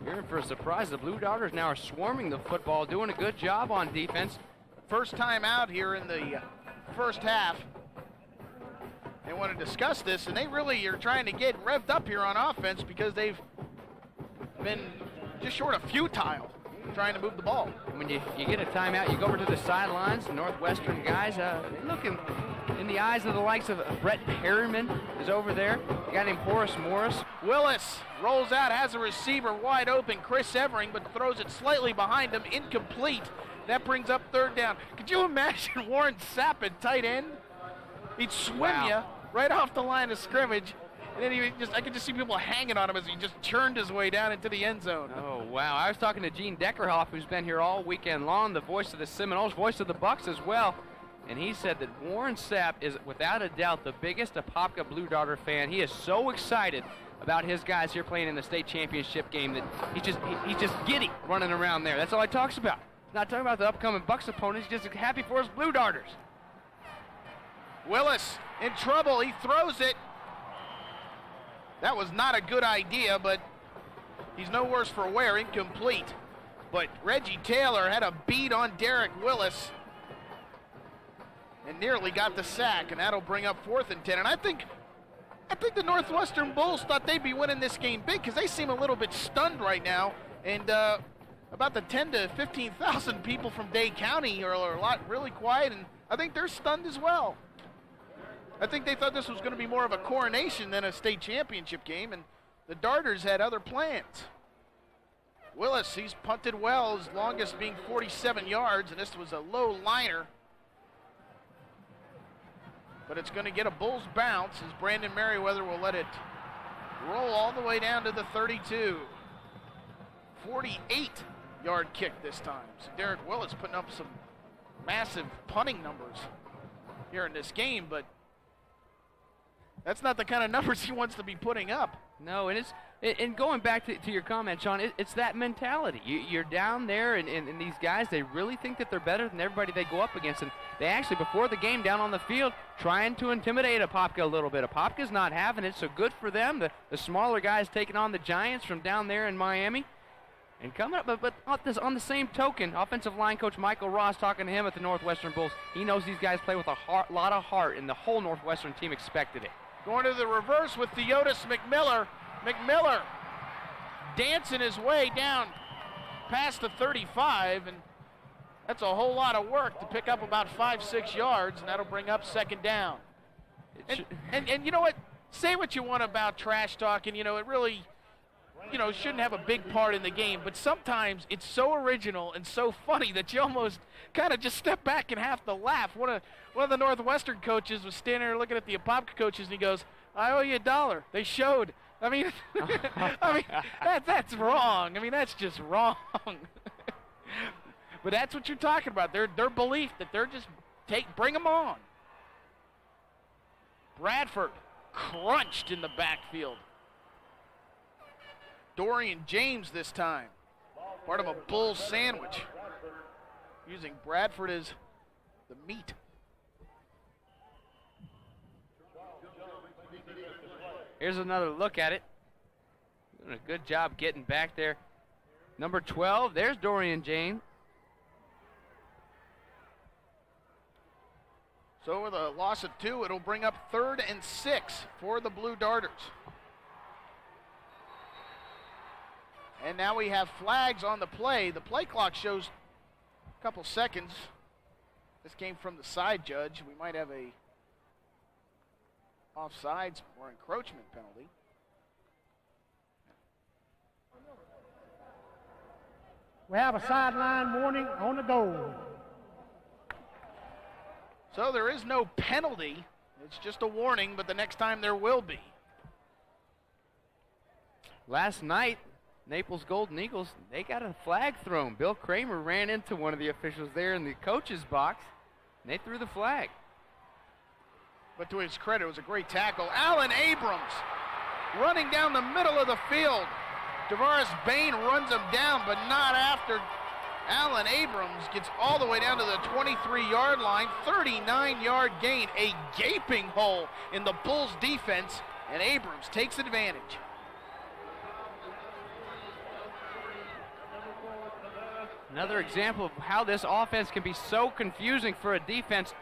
you're in for a surprise. The Blue Darters now are swarming the football, doing a good job on defense. First time out here in the first half. They want to discuss this, and they really are trying to get revved up here on offense because they've been just short of futile trying to move the ball. When you get a timeout, you go over to the sidelines. The Northwestern guys looking in the eyes of the likes of Brett Perryman is over there. A guy named Horace Morris. Willis rolls out, has a receiver wide open, Chris Evering, but throws it slightly behind him, incomplete. That brings up 3rd down. Could you imagine Warren Sapp at tight end? He'd swim you right off the line of scrimmage. And then I could just see people hanging on him as he just churned his way down into the end zone. Oh, wow. I was talking to Gene Deckerhoff, who's been here all weekend long, the voice of the Seminoles, voice of the Bucks as well. And he said that Warren Sapp is, without a doubt, the biggest Apopka Blue Darter fan. He is so excited about his guys here playing in the state championship game that he's just giddy running around there. That's all he talks about. He's not talking about the upcoming Bucks opponents. He's just happy for his Blue Darters. Willis in trouble. He throws it. That was not a good idea, but he's no worse for wear. Incomplete. But Reggie Taylor had a beat on Derek Willis and nearly got the sack, and that'll bring up 4th and 10. And I think the Northwestern Bulls thought they'd be winning this game big because they seem a little bit stunned right now. And about the 10 to 15,000 people from Dade County are a lot really quiet, and I think they're stunned as well. I think they thought this was going to be more of a coronation than a state championship game, and the Darters had other plans. Willis, he's punted well, his longest being 47 yards, and this was a low liner. But it's going to get a Bulls bounce as Brandon Merriweather will let it roll all the way down to the 32. 48-yard kick this time. So Derek Willis putting up some massive punting numbers here in this game, but that's not the kind of numbers he wants to be putting up. No, and going back to your comment, Sean, it's that mentality. You're down there, and these guys, they really think that they're better than everybody they go up against. And they actually, before the game, down on the field, trying to intimidate Apopka a little bit. Apopka's not having it, so good for them. The smaller guys taking on the Giants from down there in Miami. And coming up, but on the same token, offensive line coach Michael Ross talking to him at the Northwestern Bulls. He knows these guys play with a lot of heart, and the whole Northwestern team expected it. Going to the reverse with Theodis McMiller. McMiller dancing his way down past the 35, and that's a whole lot of work to pick up about 5-6 yards, and that'll bring up second down. And you know what? Say what you want about trash talking. You know, it really, shouldn't have a big part in the game. But sometimes it's so original and so funny that you almost kind of just step back and have to laugh. One of the Northwestern coaches was standing there looking at the Apopka coaches, and he goes, "I owe you $1. They showed." I mean, that's wrong. I mean, that's just wrong. But that's what you're talking about. Their belief that they're just bring them on. Bradford crunched in the backfield. Dorian James this time, part of a bull sandwich, using Bradford as the meat. Here's another look at it. Doing a good job getting back there. Number 12, there's Dorian James. So with a loss of 2, it'll bring up 3rd and 6 for the Blue Darters. And now we have flags on the play. The play clock shows a couple seconds. This came from the side judge. We might have a offsides or encroachment penalty. We have a sideline warning on the goal. So there is no penalty. It's just a warning, but the next time there will be. Last night, Naples Golden Eagles, they got a flag thrown. Bill Kramer ran into one of the officials there in the coach's box, and they threw the flag. But to his credit, it was a great tackle. Alan Abrams running down the middle of the field. Tavares Bain runs him down, but not after Alan Abrams gets all the way down to the 23-yard line. 39-yard gain, a gaping hole in the Bulls' defense, and Abrams takes advantage. Another example of how this offense can be so confusing for a defense.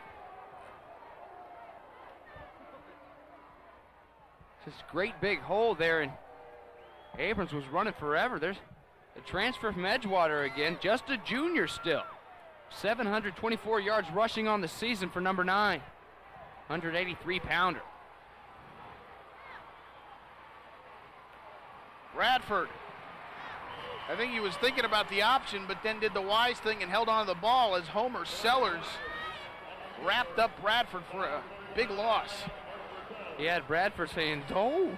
This great big hole there, and Abrams was running forever. There's a transfer from Edgewater again, just a junior still. 724 yards rushing on the season for number 9. 183-pounder. Bradford. I think he was thinking about the option, but then did the wise thing and held on to the ball as Homer Sellers wrapped up Bradford for a big loss. He had Bradford saying, "No."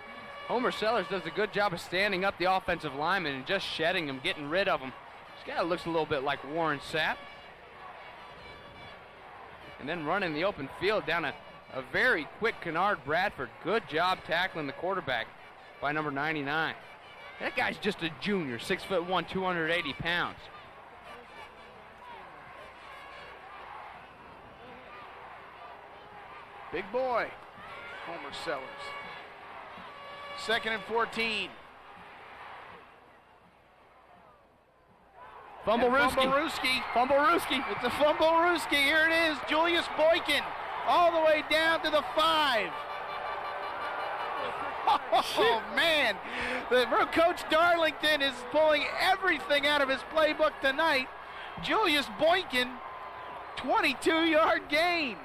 Homer Sellers does a good job of standing up the offensive lineman and just shedding him, getting rid of him. This guy looks a little bit like Warren Sapp. And then running the open field down a very quick Kennard Bradford. Good job tackling the quarterback by number 99. That guy's just a junior, 6'1", 280 pounds. Big boy, Homer Sellers. 2nd and 14. Fumblerooski. Fumblerooski. It's a Fumblerooski. Here it is. Julius Boykin all the way down to the 5. Oh, man. Coach Darlington is pulling everything out of his playbook tonight. Julius Boykin, 22-yard gain.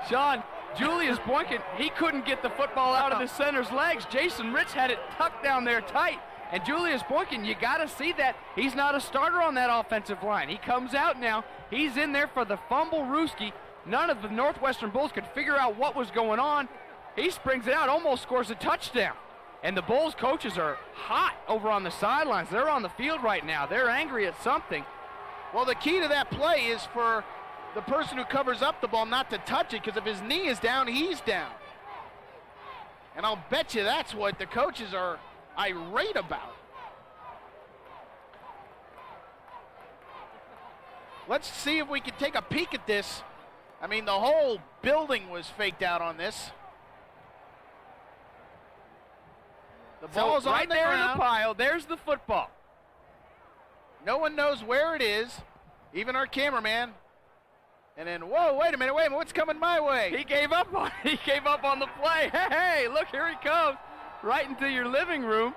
Sean, Julius Boykin, he couldn't get the football out of the center's legs. Jason Ritz had it tucked down there tight. And Julius Boykin, you got to see that. He's not a starter on that offensive line. He comes out now. He's in there for the Fumblerooski. None of the Northwestern Bulls could figure out what was going on. He springs it out, almost scores a touchdown. And the Bulls coaches are hot over on the sidelines. They're on the field right now. They're angry at something. Well, the key to that play is for the person who covers up the ball not to touch it, because if his knee is down, he's down. And I'll bet you that's what the coaches are irate about. Let's see if we can take a peek at this. I mean, the whole building was faked out on this. The ball's right on the there ground. in the pile. There's the football. No one knows where it is, even our cameraman. And then, whoa, wait a minute, what's coming my way? He gave up on the play. Hey, look, here he comes, right into your living room.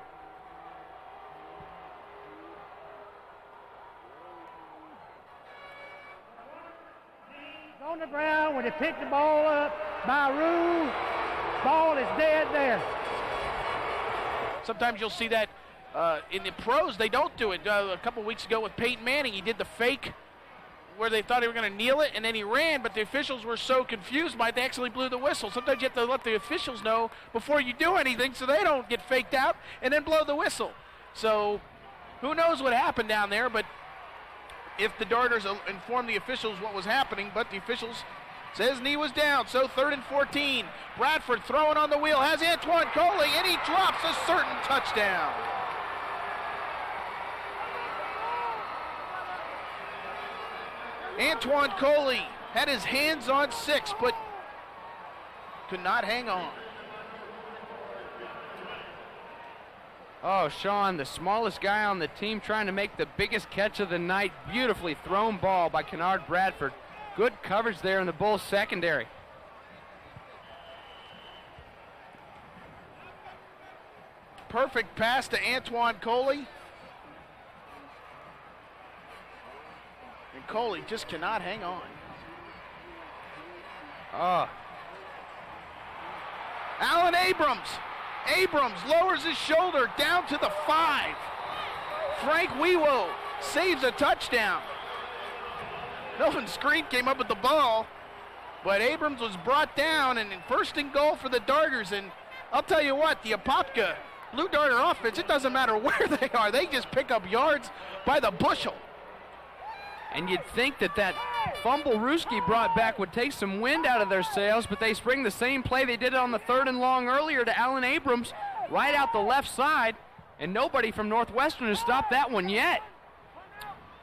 On the ground when they pick the ball up by rule, ball is dead there. Sometimes you'll see that in the pros, they don't do it. A couple weeks ago with Peyton Manning, he did the fake where they thought they were going to kneel it, and then he ran, but the officials were so confused by it, they actually blew the whistle. Sometimes you have to let the officials know before you do anything so they don't get faked out and then blow the whistle. So who knows what happened down there, but if the Darters informed the officials what was happening, but the officials says knee was down, so 3rd and 14. Bradford throwing on the wheel, has Antoine Coley, and he drops a certain touchdown. Antoine Coley had his hands on 6, but could not hang on. Oh, Sean, the smallest guy on the team trying to make the biggest catch of the night. Beautifully thrown ball by Kennard Bradford. Good coverage there in the Bulls secondary. Perfect pass to Antoine Coley. And Coley just cannot hang on. Allen Abrams. Abrams lowers his shoulder down to the 5. Frank Wewo saves a touchdown. Melvin Screen came up with the ball, but Abrams was brought down, and 1st and goal for the Darters. And I'll tell you what, the Apopka Blue Darter offense, it doesn't matter where they are, they just pick up yards by the bushel. And you'd think that fumble Ruski brought back would take some wind out of their sails, but they spring the same play they did on the 3rd and long earlier to Allen Abrams right out the left side, and nobody from Northwestern has stopped that one yet.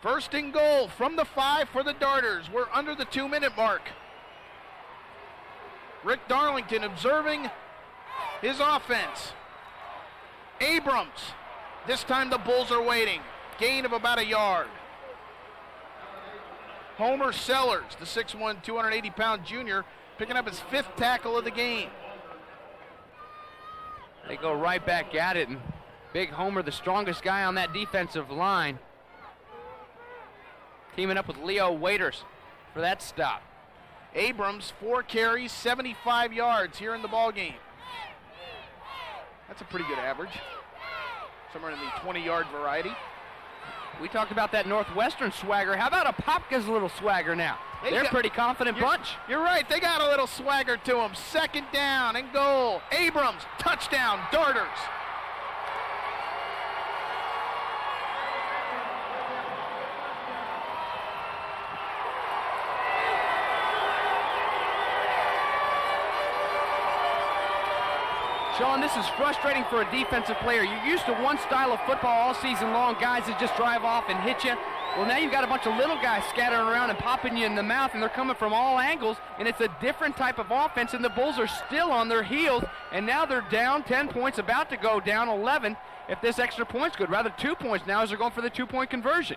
1st and goal from the 5 for the Darters. We're under the 2-minute mark. Rick Darlington observing his offense. Abrams. This time the Bulls are waiting. Gain of about a yard. Homer Sellers, the 6'1", 280-pound junior, picking up his 5th tackle of the game. They go right back at it, and Big Homer, the strongest guy on that defensive line, teaming up with Leo Waiters for that stop. Abrams, 4 carries, 75 yards here in the ball game. That's a pretty good average. Somewhere in the 20-yard variety. We talked about that Northwestern swagger. How about Apopka's little swagger now? They're a pretty confident bunch. You're right. They got a little swagger to them. 2nd down and goal. Abrams, touchdown, Darters. Sean, this is frustrating for a defensive player. You're used to one style of football all season long, guys that just drive off and hit you. Well, now you've got a bunch of little guys scattering around and popping you in the mouth, and they're coming from all angles, and it's a different type of offense, and the Bulls are still on their heels, and now they're down 10 points, about to go down 11 if this extra point's good. Rather 2 points now as they're going for the 2-point conversion.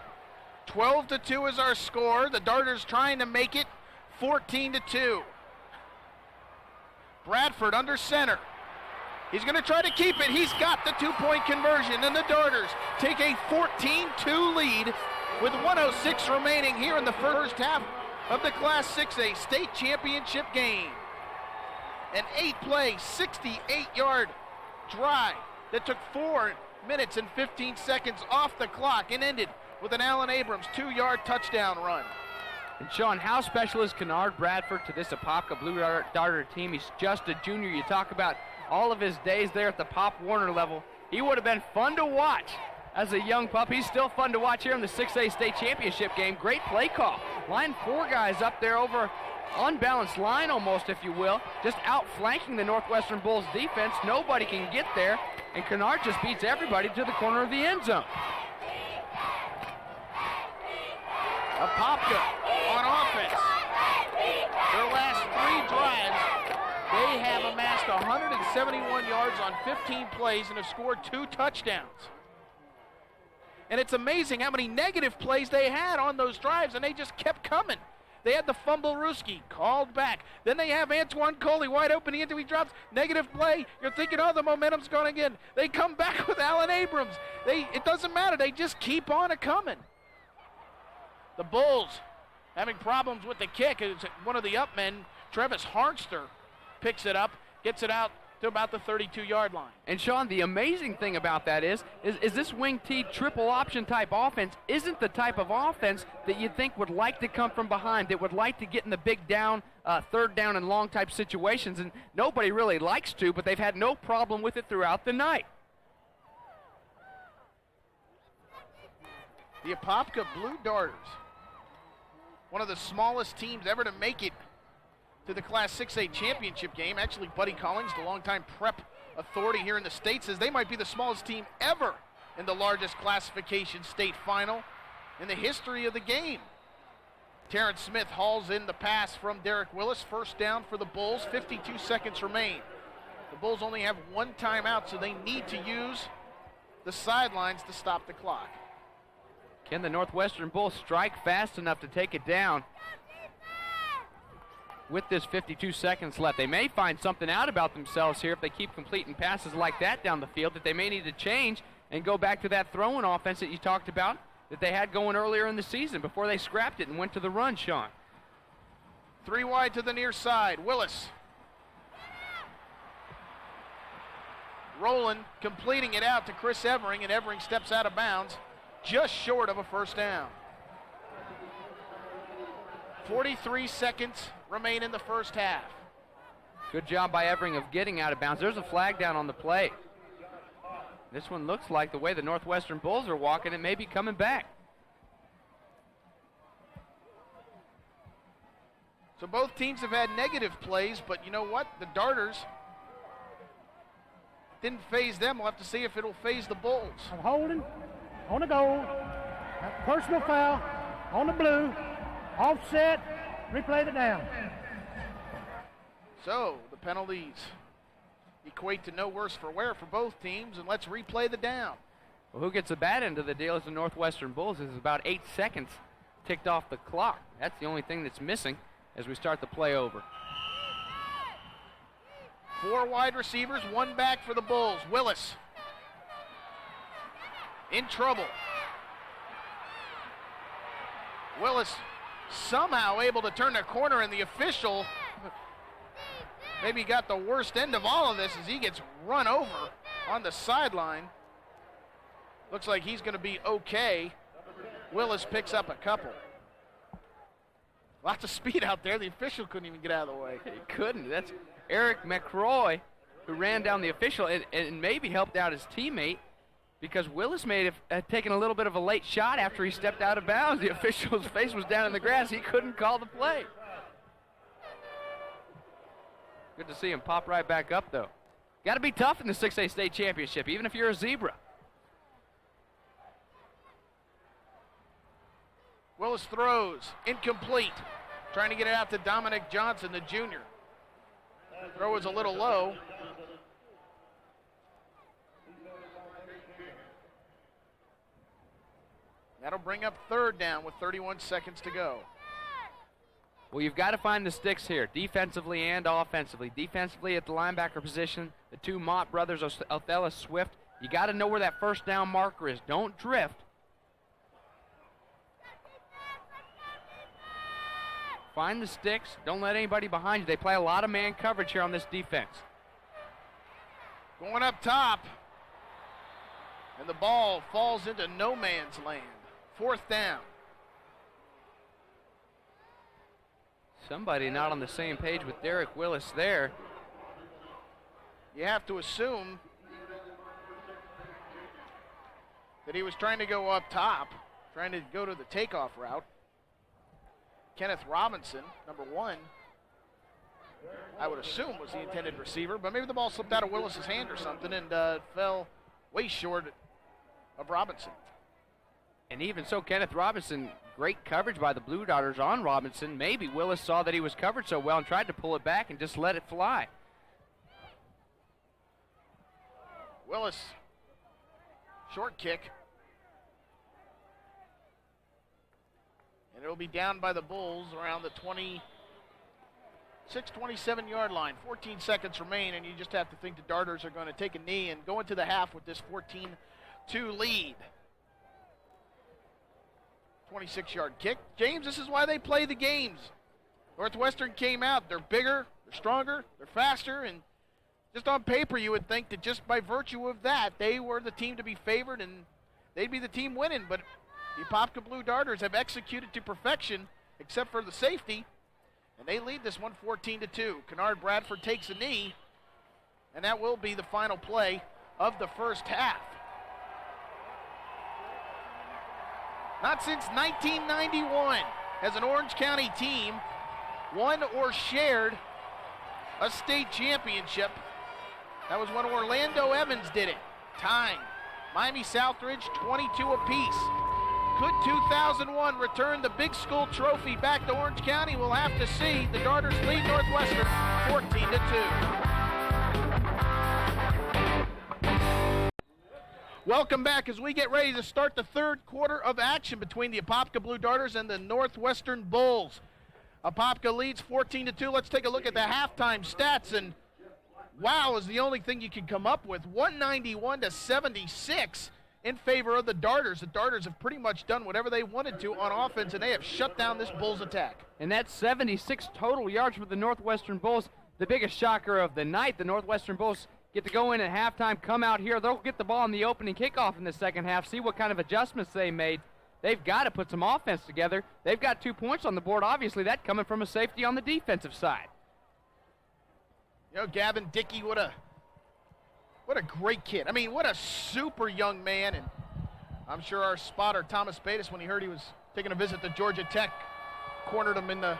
12-2 is our score. The Darters trying to make it 14-2. Bradford under center. He's going to try to keep it. He's got the 2-point conversion, and the Darters take a 14-2 lead with 1:06 remaining here in the first half of the Class 6A state championship game. An 8-play, 68-yard drive that took 4 minutes and 15 seconds off the clock and ended with an Allen Abrams 2-yard touchdown run. And Sean, how special is Kennard Bradford to this Apopka Blue Darter team? He's just a junior. You talk about all of his days there at the Pop Warner level. He would have been fun to watch as a young pup. He's still fun to watch here in the 6A state championship game. Great play call. Line 4 guys up there over unbalanced line almost, if you will, just outflanking the Northwestern Bulls defense. Nobody can get there, and Kennard just beats everybody to the corner of the end zone. Apopka on offense. Their last 3 drives, they have amassed 171 yards on 15 plays and have scored 2 touchdowns. And it's amazing how many negative plays they had on those drives, and they just kept coming. They had the fumble Ruski called back. Then they have Antoine Coley wide open into he drops. Negative play. You're thinking, oh, the momentum's gone again. They come back with Alan Abrams. It doesn't matter. They just keep on coming. The Bulls having problems with the kick. It's one of the up men, Travis Harnster, picks it up, gets it out to about the 32-yard line. And Sean, the amazing thing about that is this wing T triple option type offense isn't the type of offense that you'd think would like to come from behind, that would like to get in the big down, third down and long type situations, and nobody really likes to, but they've had no problem with it throughout the night. The Apopka Blue Darters, one of the smallest teams ever to make it to the Class 6A championship game. Actually, Buddy Collins, the longtime prep authority here in the state, says they might be the smallest team ever in the largest classification state final in the history of the game. Terrence Smith hauls in the pass from Derek Willis. First down for the Bulls. 52 seconds remain. The Bulls only have one timeout, so they need to use the sidelines to stop the clock. Can the Northwestern Bulls strike fast enough to take it down? With this 52 seconds left, they may find something out about themselves here if they keep completing passes like that down the field, that they may need to change and go back to that throwing offense that you talked about that they had going earlier in the season before they scrapped it and went to the run, Sean. 3 wide to the near side. Willis rolling, completing it out to Chris Evering, and Evering steps out of bounds just short of a first down. 43 seconds remain in the first half. Good job by Evering of getting out of bounds. There's a flag down on the play. This one looks like the way the Northwestern Bulls are walking, it may be coming back. So both teams have had negative plays, but you know what? The Darters didn't phase them. We'll have to see if it'll phase the Bulls. I'm holding on the goal. Personal foul on the blue. Offset. Replay the down. So the penalties equate to no worse for wear for both teams, and let's replay the down. Well, who gets the bad end of the deal is the Northwestern Bulls. This is about 8 seconds ticked off the clock. That's the only thing that's missing as we start the play over. 4 wide receivers, 1 back for the Bulls. Willis in trouble. Willis somehow able to turn the corner, and the official maybe got the worst end of all of this as he gets run over on the sideline. Looks like he's going to be okay. Willis picks up a couple. Lots of speed out there. The official couldn't even get out of the way. He couldn't. That's Eric McCroy who ran down the official and maybe helped out his teammate, because Willis may have taken a little bit of a late shot after he stepped out of bounds. The official's face was down in the grass. He couldn't call the play. Good to see him pop right back up, though. Got to be tough in the 6A state championship, even if you're a Zebra. Willis throws, incomplete. Trying to get it out to Dominic Johnson, the junior. Throw is a little low. That'll bring up third down with 31 seconds to go. Well, you've got to find the sticks here, defensively and offensively. Defensively at the linebacker position, the 2 Mott brothers, Othello Swift. You got to know where that first down marker is. Don't drift. Find the sticks. Don't let anybody behind you. They play a lot of man coverage here on this defense. Going up top. And the ball falls into no man's land. 4th down. Somebody not on the same page with Derek Willis there. You have to assume that he was trying to go up top, trying to go to the takeoff route. Kenneth Robinson, number 1, I would assume was the intended receiver, but maybe the ball slipped out of Willis's hand or something and fell way short of Robinson. And even so, Kenneth Robinson, great coverage by the Blue Darters on Robinson. Maybe Willis saw that he was covered so well and tried to pull it back and just let it fly. Willis, short kick. And it'll be down by the Bulls around the 27-yard line. 14 seconds remain, and you just have to think the Darters are going to take a knee and go into the half with this 14-2 lead. 26-yard kick. James, this is why they play the games. Northwestern came out. They're bigger, they're stronger, they're faster, and just on paper you would think that just by virtue of that, they were the team to be favored and they'd be the team winning. But the Apopka Blue Darters have executed to perfection, except for the safety, and they lead this one 14-2. Kennard Bradford takes a knee, and that will be the final play of the first half. Not since 1991 has an Orange County team won or shared a state championship. That was when Orlando Evans did it. Time. Miami Southridge 22 apiece. Could 2001 return the big school trophy back to Orange County? We'll have to see. The Darters lead Northwestern 14-2. Welcome back as we get ready to start the third quarter of action between the Apopka Blue Darters and the Northwestern Bulls. Apopka leads 14-2. Let's take a look at the halftime stats, and wow is the only thing you can come up with. 191-76 in favor of the Darters. The Darters have pretty much done whatever they wanted to on offense, and they have shut down this Bulls attack. And that's 76 total yards for the Northwestern Bulls. The biggest shocker of the night, the Northwestern Bulls get to go in at halftime, come out here. They'll get the ball in the opening kickoff in the second half, see what kind of adjustments they made. They've got to put some offense together. They've got 2 points on the board. Obviously, that coming from a safety on the defensive side. You know, Gavin Dickey, what a great kid. I mean, what a super young man. And I'm sure our spotter, Thomas Bates, when he heard he was taking a visit to Georgia Tech, cornered him in the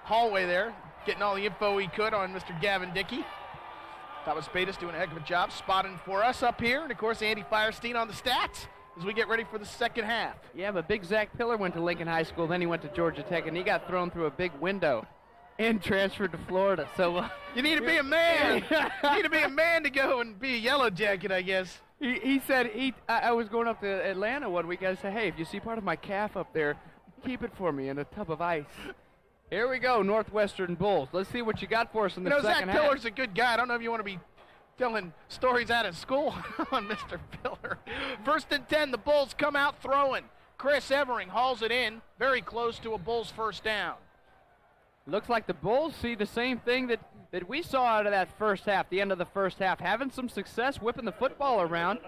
hallway there, getting all the info he could on Mr. Gavin Dickey. Thomas Bates doing a heck of a job spotting for us up here. And, of course, Andy Firestein on the stats as we get ready for the second half. Yeah, but Big Zach Pillar went to Lincoln High School, then he went to Georgia Tech, and he got thrown through a big window and transferred to Florida. So you need to be a man. You need to be a man to go and be a Yellow Jacket, I guess. He said, I was going up to Atlanta one week. I said, hey, if you see part of my calf up there, keep it for me in a tub of ice. Here we go, Northwestern Bulls. Let's see what you got for us in the second half. Zach Pillar's a good guy. I don't know if you want to be telling stories out of school on Mr. Pillar. 1st and 10, the Bulls come out throwing. Chris Evering hauls it in, very close to a Bulls first down. Looks like the Bulls see the same thing that we saw out of that first half, the end of the first half, having some success whipping the football around,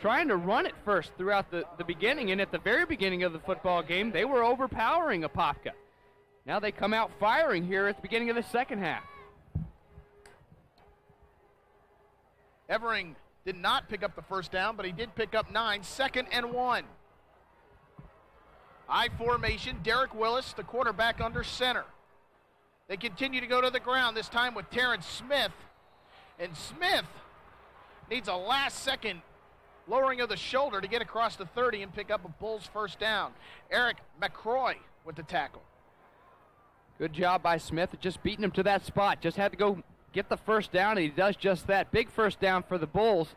trying to run it first throughout the beginning, and at the very beginning of the football game, they were overpowering Apopka. Now they come out firing here at the beginning of the second half. Evering did not pick up the first down, but he did pick up 9. 2nd and 1. I formation, Derek Willis, the quarterback under center. They continue to go to the ground, this time with Terrence Smith. And Smith needs a last-second lowering of the shoulder to get across the 30 and pick up a Bulls first down. Eric McCroy with the tackle. Good job by Smith, just beating him to that spot. Just had to go get the first down, and he does just that. Big first down for the Bulls.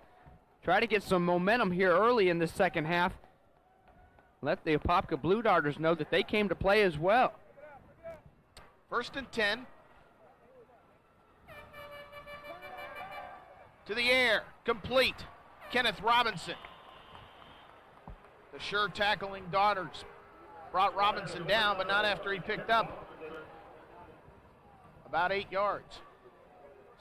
Try to get some momentum here early in the second half. Let the Apopka Blue Darters know that they came to play as well. 1st and 10. To the air, complete. Kenneth Robinson. The sure tackling Darters brought Robinson down, but not after he picked up about 8 yards.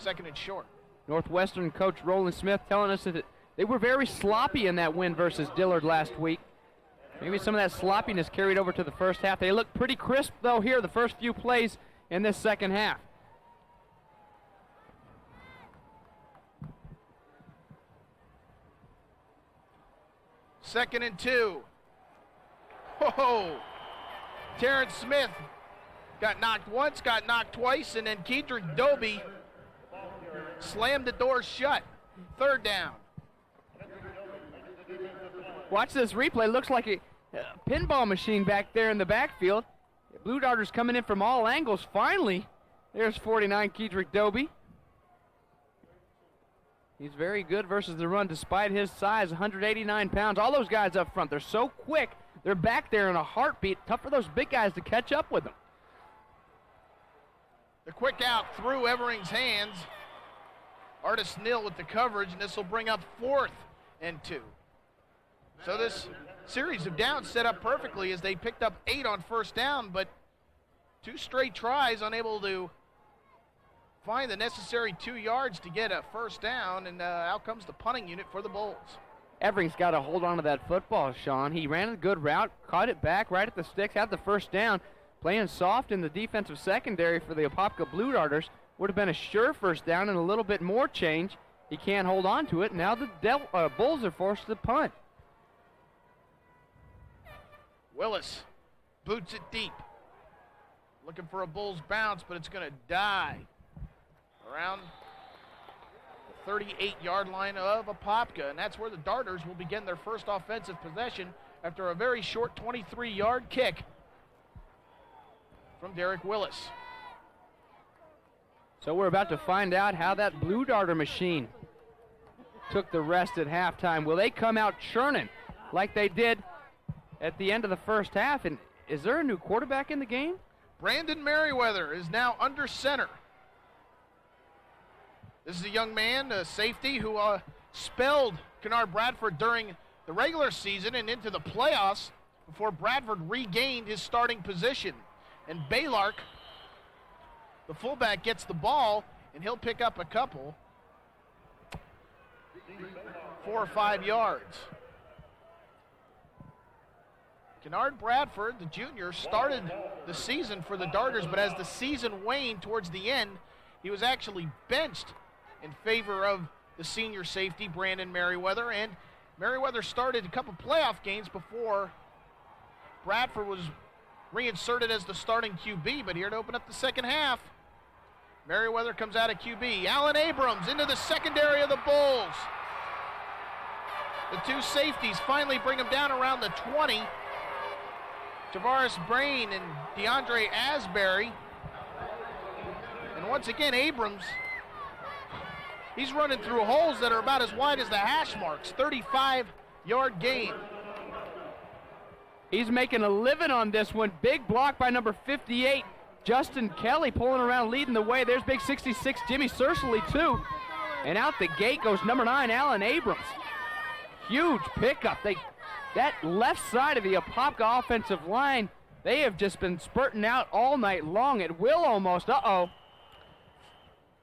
2nd and short. Northwestern coach Roland Smith telling us that they were very sloppy in that win versus Dillard last week. Maybe some of that sloppiness carried over to the first half. They look pretty crisp, though, here, the first few plays in this second half. Second and 2. Whoa! Terrence Smith got knocked once, got knocked twice, and then Kedrick Doby slammed the door shut. 3rd down. Watch this replay. Looks like a pinball machine back there in the backfield. The Blue Darters coming in from all angles. Finally, there's 49 Kedrick Doby. He's very good versus the run despite his size, 189 pounds. All those guys up front, they're so quick. They're back there in a heartbeat. Tough for those big guys to catch up with them. The quick out through Evering's hands. Artis Nil with the coverage, and this will bring up 4th and 2. So this series of downs set up perfectly as they picked up 8 on first down, but 2 straight tries unable to find the necessary 2 yards to get a first down, and out comes the punting unit for the Bulls. Evering's got to hold on to that football, Sean. He ran a good route, caught it back right at the sticks, had the first down. Playing soft in the defensive secondary for the Apopka Blue Darters would have been a sure first down and a little bit more change. He can't hold on to it. Now the Bulls are forced to punt. Willis boots it deep. Looking for a Bulls bounce, but it's going to die around the 38-yard line of Apopka, and that's where the Darters will begin their first offensive possession after a very short 23-yard kick from Derek Willis. So we're about to find out how that Blue Darter machine took the rest at halftime. Will they come out churning like they did at the end of the first half? And is there a new quarterback in the game? Brandon Merriweather is now under center. This is a young man, a safety, who spelled Kennard Bradford during the regular season and into the playoffs before Bradford regained his starting position. And Baylark, the fullback, gets the ball, and he'll pick up a couple, 4 or 5 yards. Kennard Bradford, the junior, started the season for the Darters, but as the season waned towards the end, he was actually benched in favor of the senior safety, Brandon Merriweather, and Merriweather started a couple playoff games before Bradford was reinserted as the starting QB, but here to open up the second half, Merriweather comes out of QB. Alan Abrams into the secondary of the Bulls. The 2 safeties finally bring him down around the 20. Javaris Brain and DeAndre Asbury. And once again, Abrams, he's running through holes that are about as wide as the hash marks. 35-yard gain. He's making a living on this one. Big block by number 58, Justin Kelly, pulling around, leading the way. There's big 66, Jimmy Searsley, too. And out the gate goes number 9, Alan Abrams. Huge pickup. That left side of the Apopka offensive line, they have just been spurting out all night long. At will almost. Uh-oh.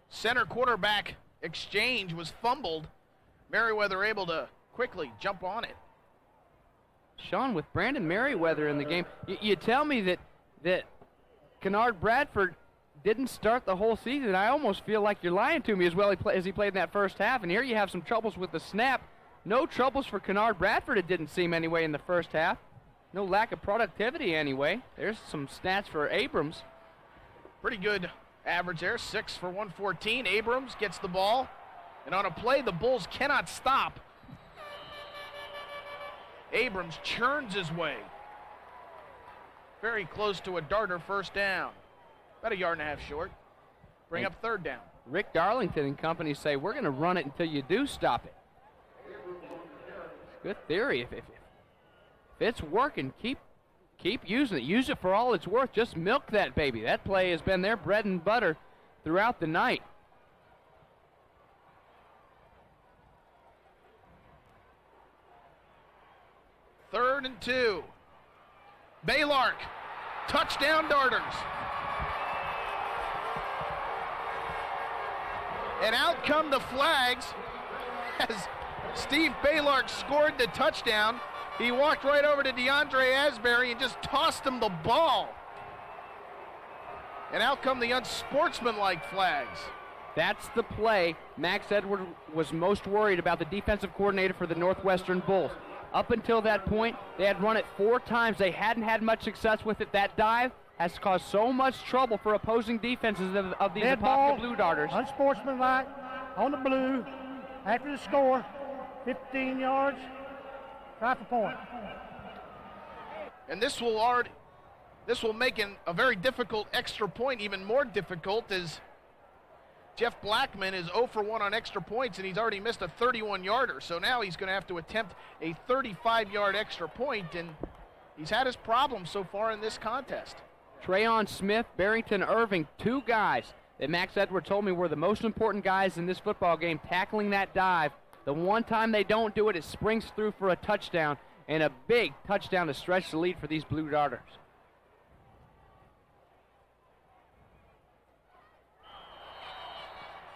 Center quarterback exchange was fumbled. Merriweather able to quickly jump on it. Sean, with Brandon Merriweather in the game, you tell me that Kennard Bradford didn't start the whole season. I almost feel like you're lying to me as he played in that first half. And here you have some troubles with the snap. No troubles for Kennard Bradford, it didn't seem anyway in the first half. No lack of productivity anyway. There's some stats for Abrams. Pretty good average there, 6 for 114. Abrams gets the ball, and on a play the Bulls cannot stop. Abrams churns his way. Very close to a Darter first down. About 1.5 yards short. Bring up third down. Rick Darlington and company say, we're going to run it until you do stop it. Good theory. If it's working, keep using it. Use it for all it's worth. Just milk that baby. That play has been their bread and butter throughout the night. Third and 2. Baylark, touchdown Darters. And out come the flags as Steve Baylark scored the touchdown. He walked right over to DeAndre Asbury and just tossed him the ball. And out come the unsportsmanlike flags. That's the play Max Edward was most worried about, the defensive coordinator for the Northwestern Bulls. Up until that point, they had run it 4 times. They hadn't had much success with it. That dive has caused so much trouble for opposing defenses of these Apopka Blue Darters. Unsportsmanlike on the blue after the score, 15 yards, try for point. And this will make a very difficult extra point even more difficult, as Jeff Blackman is 0 for 1 on extra points, and he's already missed a 31-yarder. So now he's going to have to attempt a 35-yard extra point, and he's had his problems so far in this contest. Trayon Smith, Barrington Irving, two guys that Max Edward told me were the most important guys in this football game, tackling that dive. The one time they don't do it, it springs through for a touchdown, and a big touchdown to stretch the lead for these Blue Darters.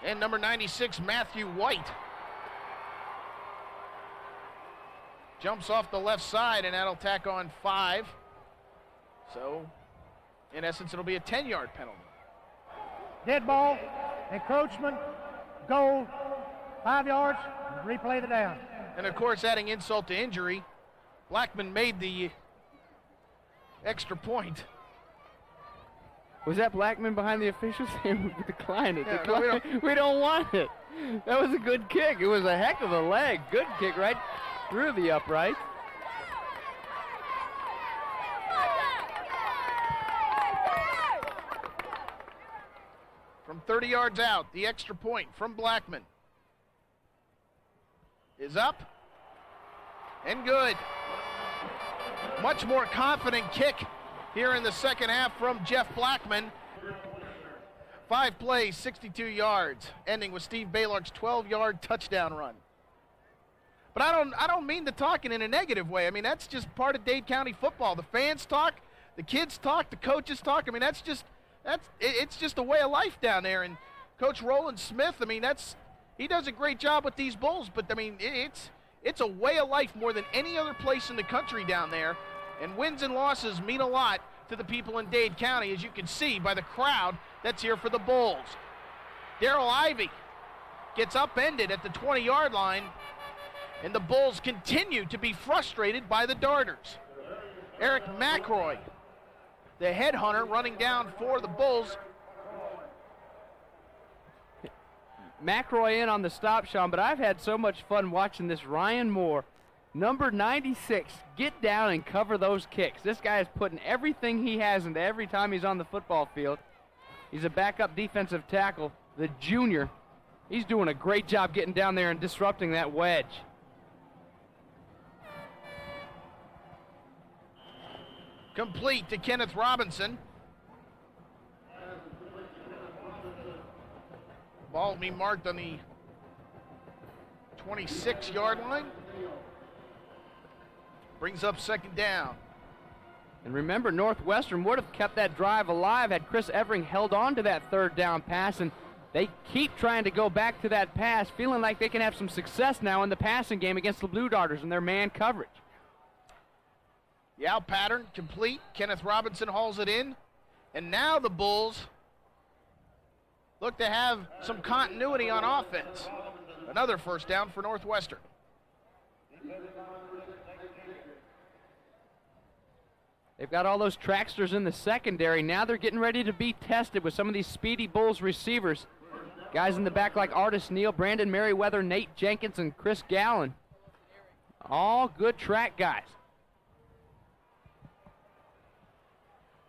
And number 96, Matthew White, jumps off the left side, and that'll tack on 5. So, in essence, it'll be a 10-yard penalty. Dead ball, encroachment, goal, 5 yards, replay the down. And, of course, adding insult to injury, Blackman made the extra point. Was that Blackman behind the officials? Decline it. Yeah, Decline. no, we don't want it. That was a good kick. It was a heck of a leg. Good kick right through the upright. From 30 yards out, the extra point from Blackman is up and good. Much more confident kick here in the second half from Jeff Blackman. 5 plays, 62 yards, ending with Steve Baylark's 12-yard touchdown run. But I don't mean to talk in a negative way. I mean, that's just part of Dade County football. The fans talk, the kids talk, the coaches talk. I mean, it's just a way of life down there. And Coach Roland Smith, I mean, he does a great job with these Bulls, but I mean, it's a way of life more than any other place in the country down there. And wins and losses mean a lot to the people in Dade County, as you can see by the crowd that's here for the Bulls. Darrell Ivy gets upended at the 20-yard line, and the Bulls continue to be frustrated by the Darters. Eric McRoy, the headhunter, running down for the Bulls. McRoy in on the stop, Sean, but I've had so much fun watching this Ryan Moore, number 96, get down and cover those kicks. This guy is putting everything he has into every time he's on the football field. He's a backup defensive tackle, the junior. He's doing a great job getting down there and disrupting that wedge. Complete to Kenneth Robinson. Ball will be marked on the 26-yard line. Brings up second down. And remember, Northwestern would have kept that drive alive had Chris Evering held on to that third down pass, and they keep trying to go back to that pass, feeling like they can have some success now in the passing game against the Blue Darters and their man coverage. The out pattern complete. Kenneth Robinson hauls it in. And now the Bulls look to have some continuity on offense. Another first down for Northwestern. They've got all those tracksters in the secondary. Now they're getting ready to be tested with some of these speedy Bulls receivers. Guys in the back like Artis Neal, Brandon Merriweather, Nate Jenkins, and Chris Gallen. All good track guys.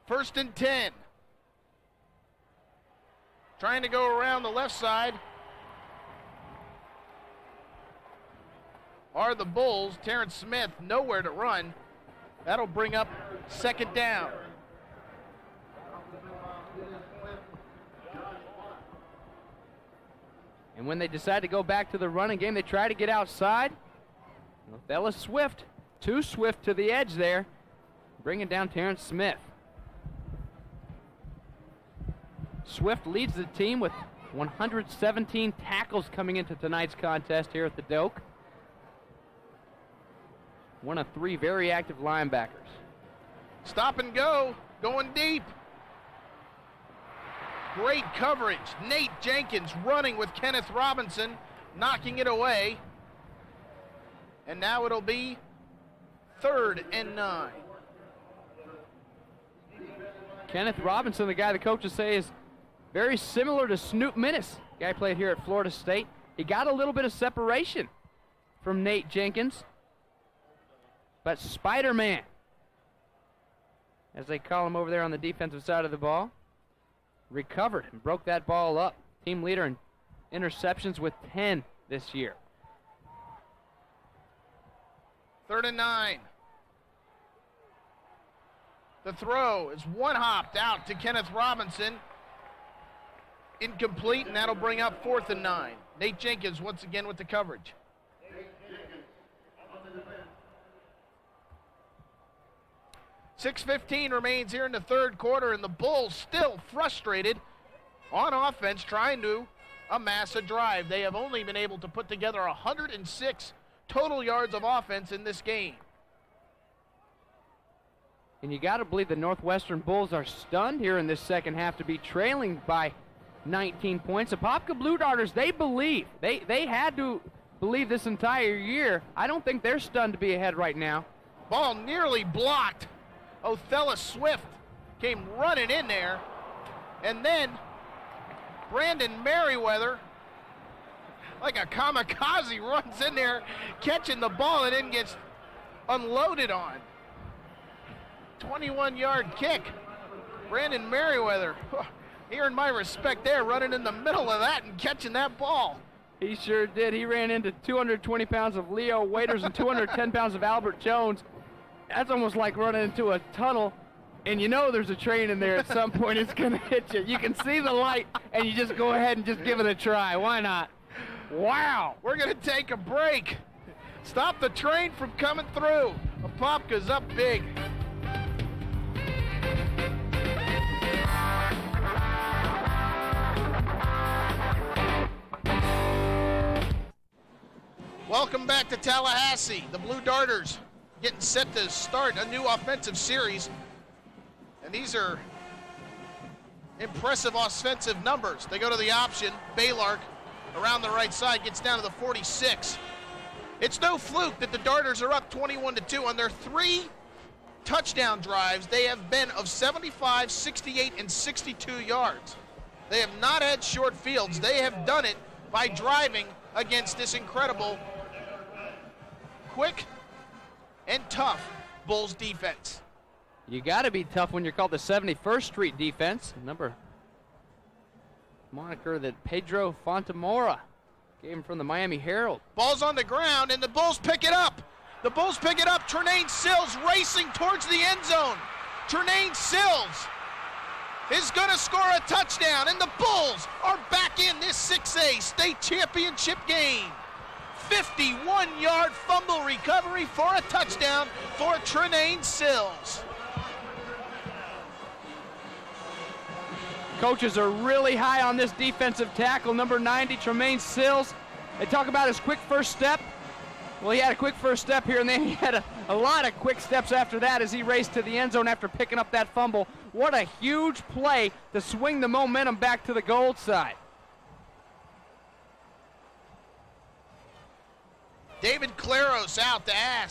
1st and 10. Trying to go around the left side are the Bulls. Terrence Smith nowhere to run. That'll bring up second down. And when they decide to go back to the running game, they try to get outside. Fella Swift, too swift to the edge there, bringing down Terrence Smith. Swift leads the team with 117 tackles coming into tonight's contest here at the Doak. One of 3 very active linebackers. Stop and go, going deep. Great coverage. Nate Jenkins running with Kenneth Robinson, knocking it away. And now it'll be 3rd and 9. Kenneth Robinson, the guy the coaches say is very similar to Snoop Minnis. Guy played here at Florida State. He got a little bit of separation from Nate Jenkins. But Spider-Man, as they call him over there on the defensive side of the ball, recovered and broke that ball up. Team leader in interceptions with 10 this year. 3rd and 9. The throw is one hopped out to Kenneth Robinson. Incomplete, and that'll bring up 4th and 9. Nate Jenkins once again with the coverage. .6:15 remains here in the third quarter, and the Bulls still frustrated on offense, trying to amass a drive. They have only been able to put together 106 total yards of offense in this game. And you got to believe the Northwestern Bulls are stunned here in this second half to be trailing by 19 points. Apopka Blue Darters, they believe. They had to believe this entire year. I don't think they're stunned to be ahead right now. Ball nearly blocked. Othella Swift came running in there. And then Brandon Merriweather, like a kamikaze, runs in there, catching the ball and then gets unloaded on. 21-yard kick. Brandon Merriweather, he earned my respect there, running in the middle of that and catching that ball. He sure did. He ran into 220 pounds of Leo Waiters and 210 pounds of Albert Jones. That's almost like running into a tunnel, and you know there's a train in there at some point. It's going to hit you. You can see the light, and you just go ahead and just give it a try. Why not? Wow. We're going to take a break. Stop the train from coming through. Apopka's up big. Welcome back to Tallahassee. The Blue Darters getting set to start a new offensive series. And these are impressive offensive numbers. They go to the option. Baylark around the right side gets down to the 46. It's no fluke that the Darters are up 21-2 on their 3 touchdown drives. They have been of 75, 68, and 62 yards. They have not had short fields. They have done it by driving against this incredible, quick and tough Bulls defense. You got to be tough when you're called the 71st Street defense. Moniker that Pedro Fontamora gave him from the Miami Herald. Ball's on the ground, and the Bulls pick it up. The Bulls pick it up. Trinaine Sills racing towards the end zone. Trinaine Sills is going to score a touchdown, and the Bulls are back in this 6A state championship game. 51-yard fumble recovery for a touchdown for Trinaine Sills. Coaches are really high on this defensive tackle, number 90, Tremaine Sills. They talk about his quick first step. Well, he had a quick first step here, and then he had a lot of quick steps after that as he raced to the end zone after picking up that fumble. What a huge play to swing the momentum back to the gold side. David Claros out to add,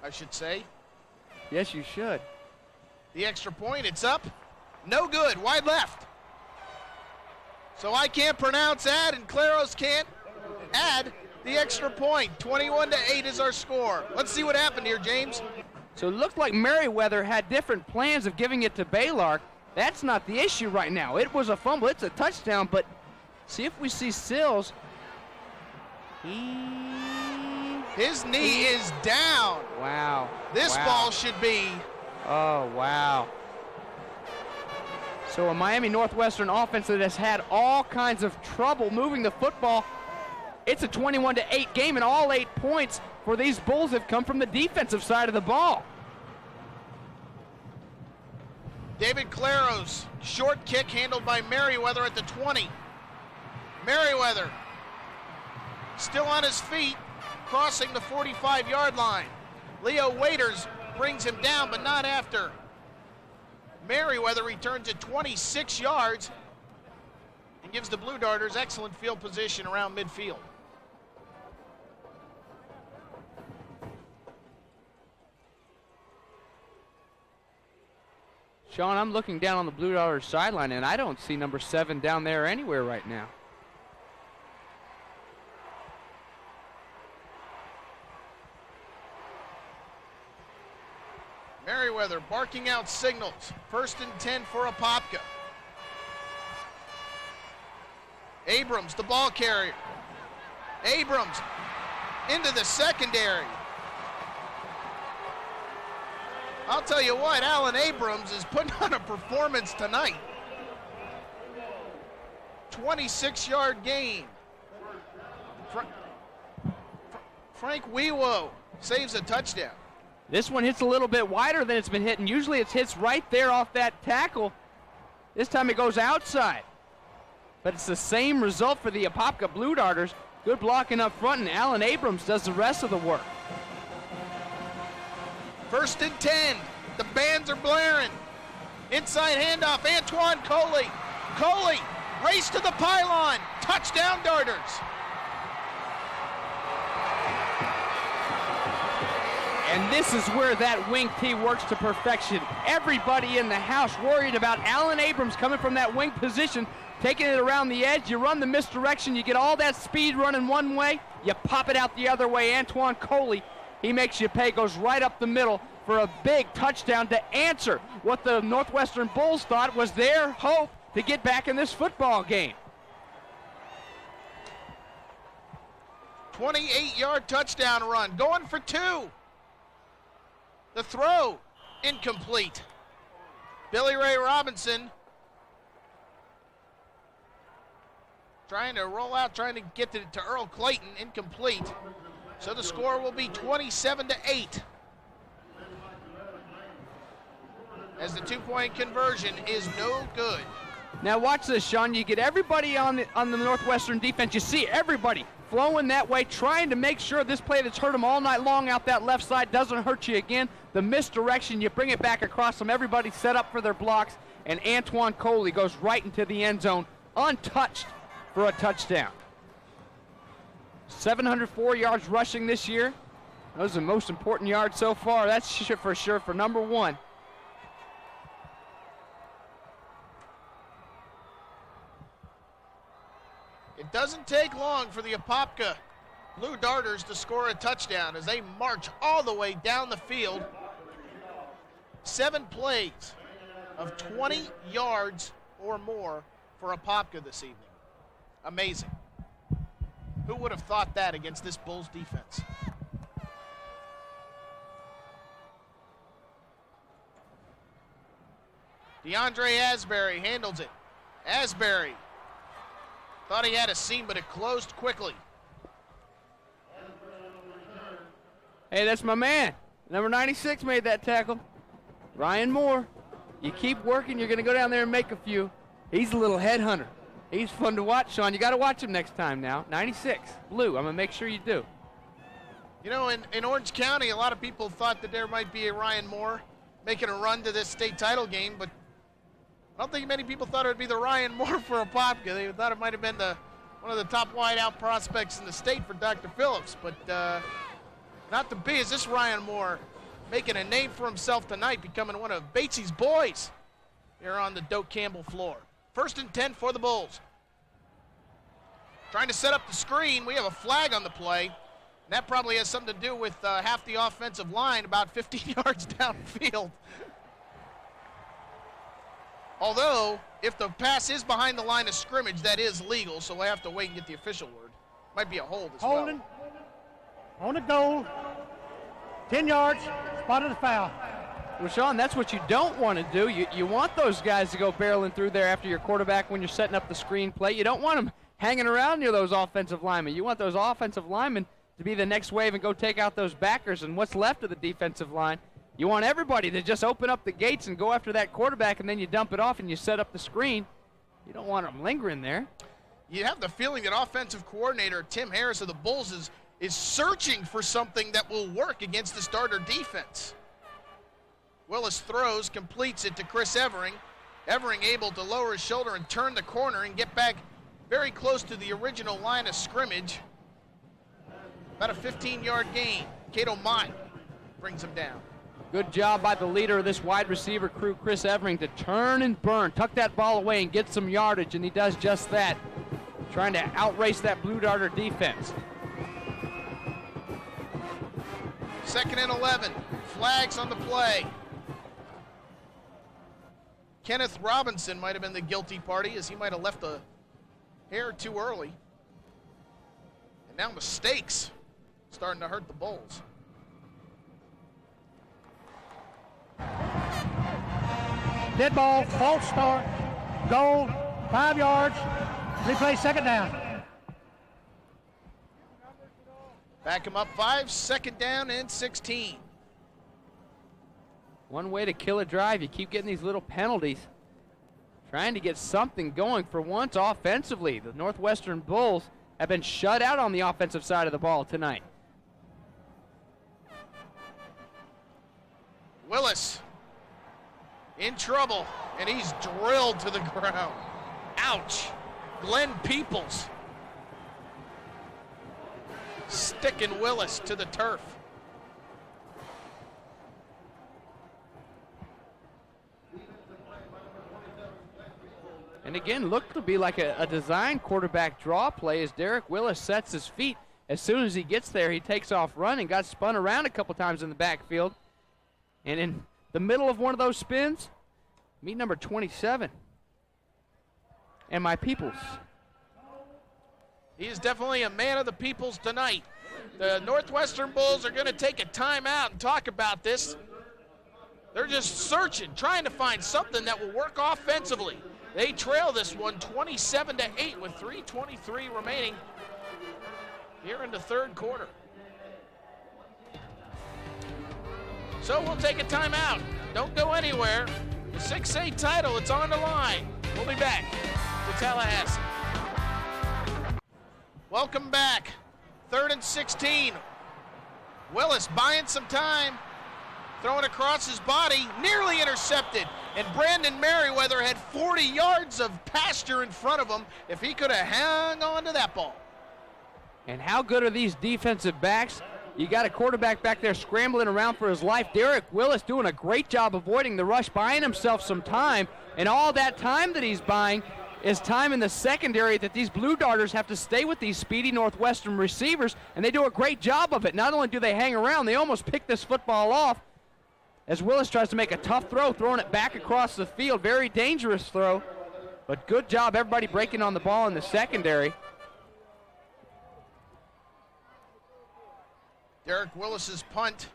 I should say. Yes, you should. The extra point, it's up. No good, wide left. So I can't pronounce add, and Claros can't add the extra point. 21-8 is our score. Let's see what happened here, James. So it looked like Merriweather had different plans of giving it to Baylark. That's not the issue right now. It was a fumble, it's a touchdown, but see if we see Sills. His knee is down. Wow. This ball should be. Oh, wow. So a Miami Northwestern offense that has had all kinds of trouble moving the football. It's a 21-8 game, and all 8 points for these Bulls have come from the defensive side of the ball. David Claros, short kick handled by Merriweather at the 20. Merriweather still on his feet, crossing the 45-yard line. Leo Waiters brings him down, but not after. Merriweather returns at 26 yards and gives the Blue Darters excellent field position around midfield. Sean, I'm looking down on the Blue Darters sideline, and I don't see number 7 down there anywhere right now. Merriweather barking out signals. 1st and 10 for Apopka. Abrams, the ball carrier. Abrams into the secondary. I'll tell you what, Alan Abrams is putting on a performance tonight. 26-yard gain. Frank Weewo saves a touchdown. This one hits a little bit wider than it's been hitting. Usually it hits right there off that tackle. This time it goes outside. But it's the same result for the Apopka Blue Darters. Good blocking up front, and Alan Abrams does the rest of the work. 1st and 10. The bands are blaring. Inside handoff, Antoine Coley. Coley, race to the pylon. Touchdown Darters. And this is where that wing tee works to perfection. Everybody in the house worried about Alan Abrams coming from that wing position, taking it around the edge. You run the misdirection, you get all that speed running one way, you pop it out the other way. Antoine Coley, he makes you pay, goes right up the middle for a big touchdown to answer what the Northwestern Bulls thought was their hope to get back in this football game. 28-yard touchdown run, going for 2. The throw, incomplete. Billy Ray Robinson trying to roll out, trying to get it to Earl Clayton, incomplete. So the score will be 27-8. As the 2-point conversion is no good. Now watch this, Sean. You get everybody on the Northwestern defense. You see everybody flowing that way, trying to make sure this play that's hurt them all night long out that left side doesn't hurt you again. The misdirection, you bring it back across them. Everybody set up for their blocks, and Antoine Coley goes right into the end zone, untouched for a touchdown. 704 yards rushing this year. Those are the most important yards so far. That's for sure for number 1. It doesn't take long for the Apopka Blue Darters to score a touchdown as they march all the way down the field. 7 plays of 20 yards or more for Apopka this evening. Amazing. Who would have thought that against this Bulls defense? DeAndre Asbury handles it. Asbury thought he had a seam, but it closed quickly. Hey, that's my man. Number 96 made that tackle. Ryan Moore. You keep working, you're going to go down there and make a few. He's a little headhunter. He's fun to watch, Sean. You got to watch him next time now. 96, blue. I'm going to make sure you do. You know, in Orange County, a lot of people thought that there might be a Ryan Moore making a run to this state title game, but I don't think many people thought it would be the Ryan Moore for Apopka. They thought it might have been one of the top wideout prospects in the state for Dr. Phillips, but not to be. Is this Ryan Moore making a name for himself tonight, becoming one of Batesy's boys here on the Doak Campbell floor. 1st and 10 for the Bulls. Trying to set up the screen. We have a flag on the play. And that probably has something to do with half the offensive line about 15 yards downfield. Although, if the pass is behind the line of scrimmage, that is legal, so we'll have to wait and get the official word. Might be a hold as Holding. well. On the goal. 10 yards. Spotted the foul. Well, Sean, that's what you don't want to do. You want those guys to go barreling through there after your quarterback when you're setting up the screen play. You don't want them hanging around near those offensive linemen. You want those offensive linemen to be the next wave and go take out those backers and what's left of the defensive line. You want everybody to just open up the gates and go after that quarterback, and then you dump it off and you set up the screen. You don't want them lingering there. You have the feeling that offensive coordinator Tim Harris of the Bulls is searching for something that will work against the starter defense. Willis throws, completes it to Chris Evering. Evering able to lower his shoulder and turn the corner and get back very close to the original line of scrimmage. About a 15-yard gain. Cato Mott brings him down. Good job by the leader of this wide receiver crew, Chris Evering, to turn and burn, tuck that ball away and get some yardage, and he does just that, trying to outrace that Blue Darter defense. 2nd and 11. Flags on the play. Kenneth Robinson might have been the guilty party, as he might have left a hair too early. And now mistakes starting to hurt the Bulls. Dead ball, false start, goal, 5 yards, replay second down. Back him up 5, second down and 16. One way to kill a drive, you keep getting these little penalties. Trying to get something going for once offensively. The Northwestern Bulls have been shut out on the offensive side of the ball tonight. Willis in trouble, and he's drilled to the ground. Ouch. Glenn Peoples sticking Willis to the turf. And again, looked to be like a design quarterback draw play as Derek Willis sets his feet. As soon as he gets there, he takes off running, got spun around a couple times in the backfield. And in the middle of one of those spins, meet number 27. And my Peoples. He is definitely a man of the peoples tonight. The Northwestern Bulls are going to take a timeout and talk about this. They're just searching, trying to find something that will work offensively. They trail this one 27-8 with 3:23 remaining here in the third quarter. So we'll take a timeout. Don't go anywhere. The 6A title, it's on the line. We'll be back to Tallahassee. Welcome back. 3rd and 16. Willis buying some time. Throwing across his body, nearly intercepted. And Brandon Merriweather had 40 yards of pasture in front of him if he could have hung on to that ball. And how good are these defensive backs? You got a quarterback back there scrambling around for his life. Derek Willis doing a great job avoiding the rush, buying himself some time. And all that time that he's buying is time in the secondary that these Blue Darters have to stay with these speedy Northwestern receivers, and they do a great job of it. Not only do they hang around, they almost pick this football off as Willis tries to make a tough throw, throwing it back across the field. Very dangerous throw, but good job everybody breaking on the ball in the secondary. Derek Willis's punt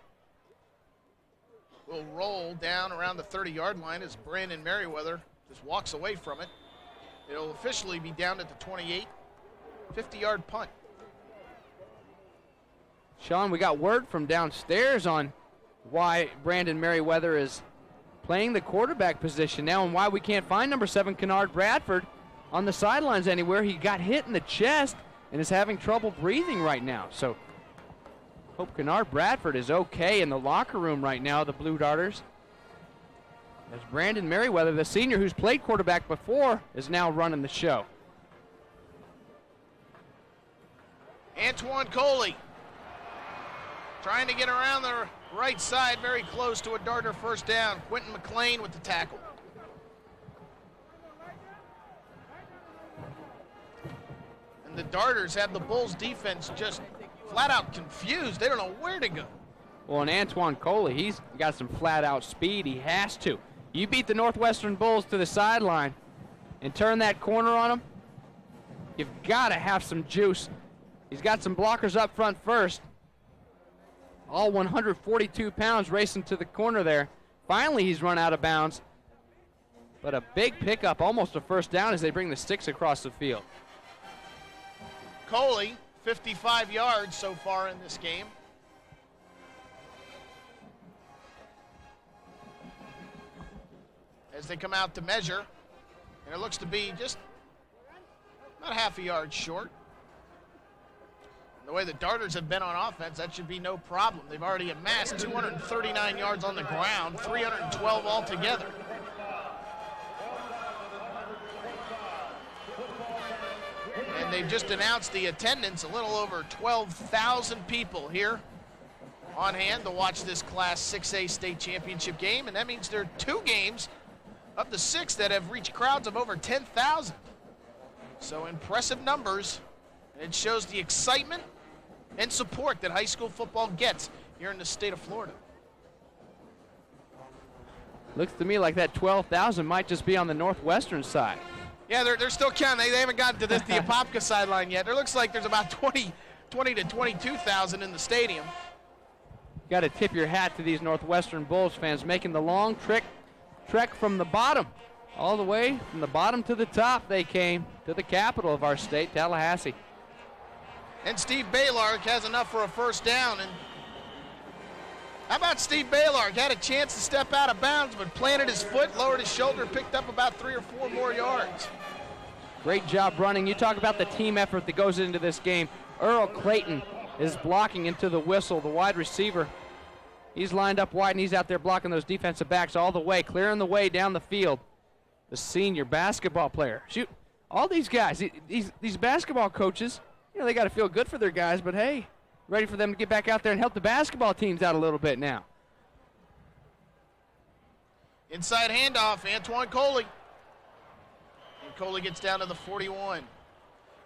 will roll down around the 30-yard line as Brandon Merriweather just walks away from it. It'll officially be down at the 28, 50-yard punt. Sean, we got word from downstairs on why Brandon Merriweather is playing the quarterback position now and why we can't find number 7 Kennard Bradford on the sidelines anywhere. He got hit in the chest and is having trouble breathing right now. So hope Kennard Bradford is okay in the locker room right now, the Blue Darters. As Brandon Merriweather, the senior who's played quarterback before, is now running the show. Antoine Coley trying to get around the right side, very close to a Darter first down. Quentin McLean with the tackle. And the Darters have the Bulls defense just flat out confused. They don't know where to go. Well, and Antoine Coley, he's got some flat out speed. He has to. You beat the Northwestern Bulls to the sideline and turn that corner on him, you've got to have some juice. He's got some blockers up front first. All 142 pounds racing to the corner there. Finally, he's run out of bounds. But a big pickup, almost a first down as they bring the sticks across the field. Coley, 55 yards so far in this game. As they come out to measure, and it looks to be just about half a yard short. The way the Darters have been on offense, that should be no problem. They've already amassed 239 yards on the ground, 312 altogether. And they've just announced the attendance, a little over 12,000 people here on hand to watch this Class 6A state championship game, and that means there are 2 games of the 6 that have reached crowds of over 10,000. So impressive numbers. It shows the excitement and support that high school football gets here in the state of Florida. Looks to me like that 12,000 might just be on the Northwestern side. Yeah, they're still counting. They haven't gotten to the Apopka sideline yet. It looks like there's about 20 to 22,000 in the stadium. Got to tip your hat to these Northwestern Bulls fans making the long trip trek from the bottom. All the way from the bottom to the top they came to the capital of our state, Tallahassee. And Steve Baylark has enough for a first down. And how about Steve Baylark? Had a chance to step out of bounds, but planted his foot, lowered his shoulder, picked up about 3 or 4 more yards. Great job running. You talk about the team effort that goes into this game. Earl Clayton is blocking into the whistle, the wide receiver. He's lined up wide, and he's out there blocking those defensive backs all the way, clearing the way down the field. The senior basketball player. Shoot, all these guys, these basketball coaches, they got to feel good for their guys, but hey, ready for them to get back out there and help the basketball teams out a little bit now. Inside handoff, Antoine Coley. And Coley gets down to the 41.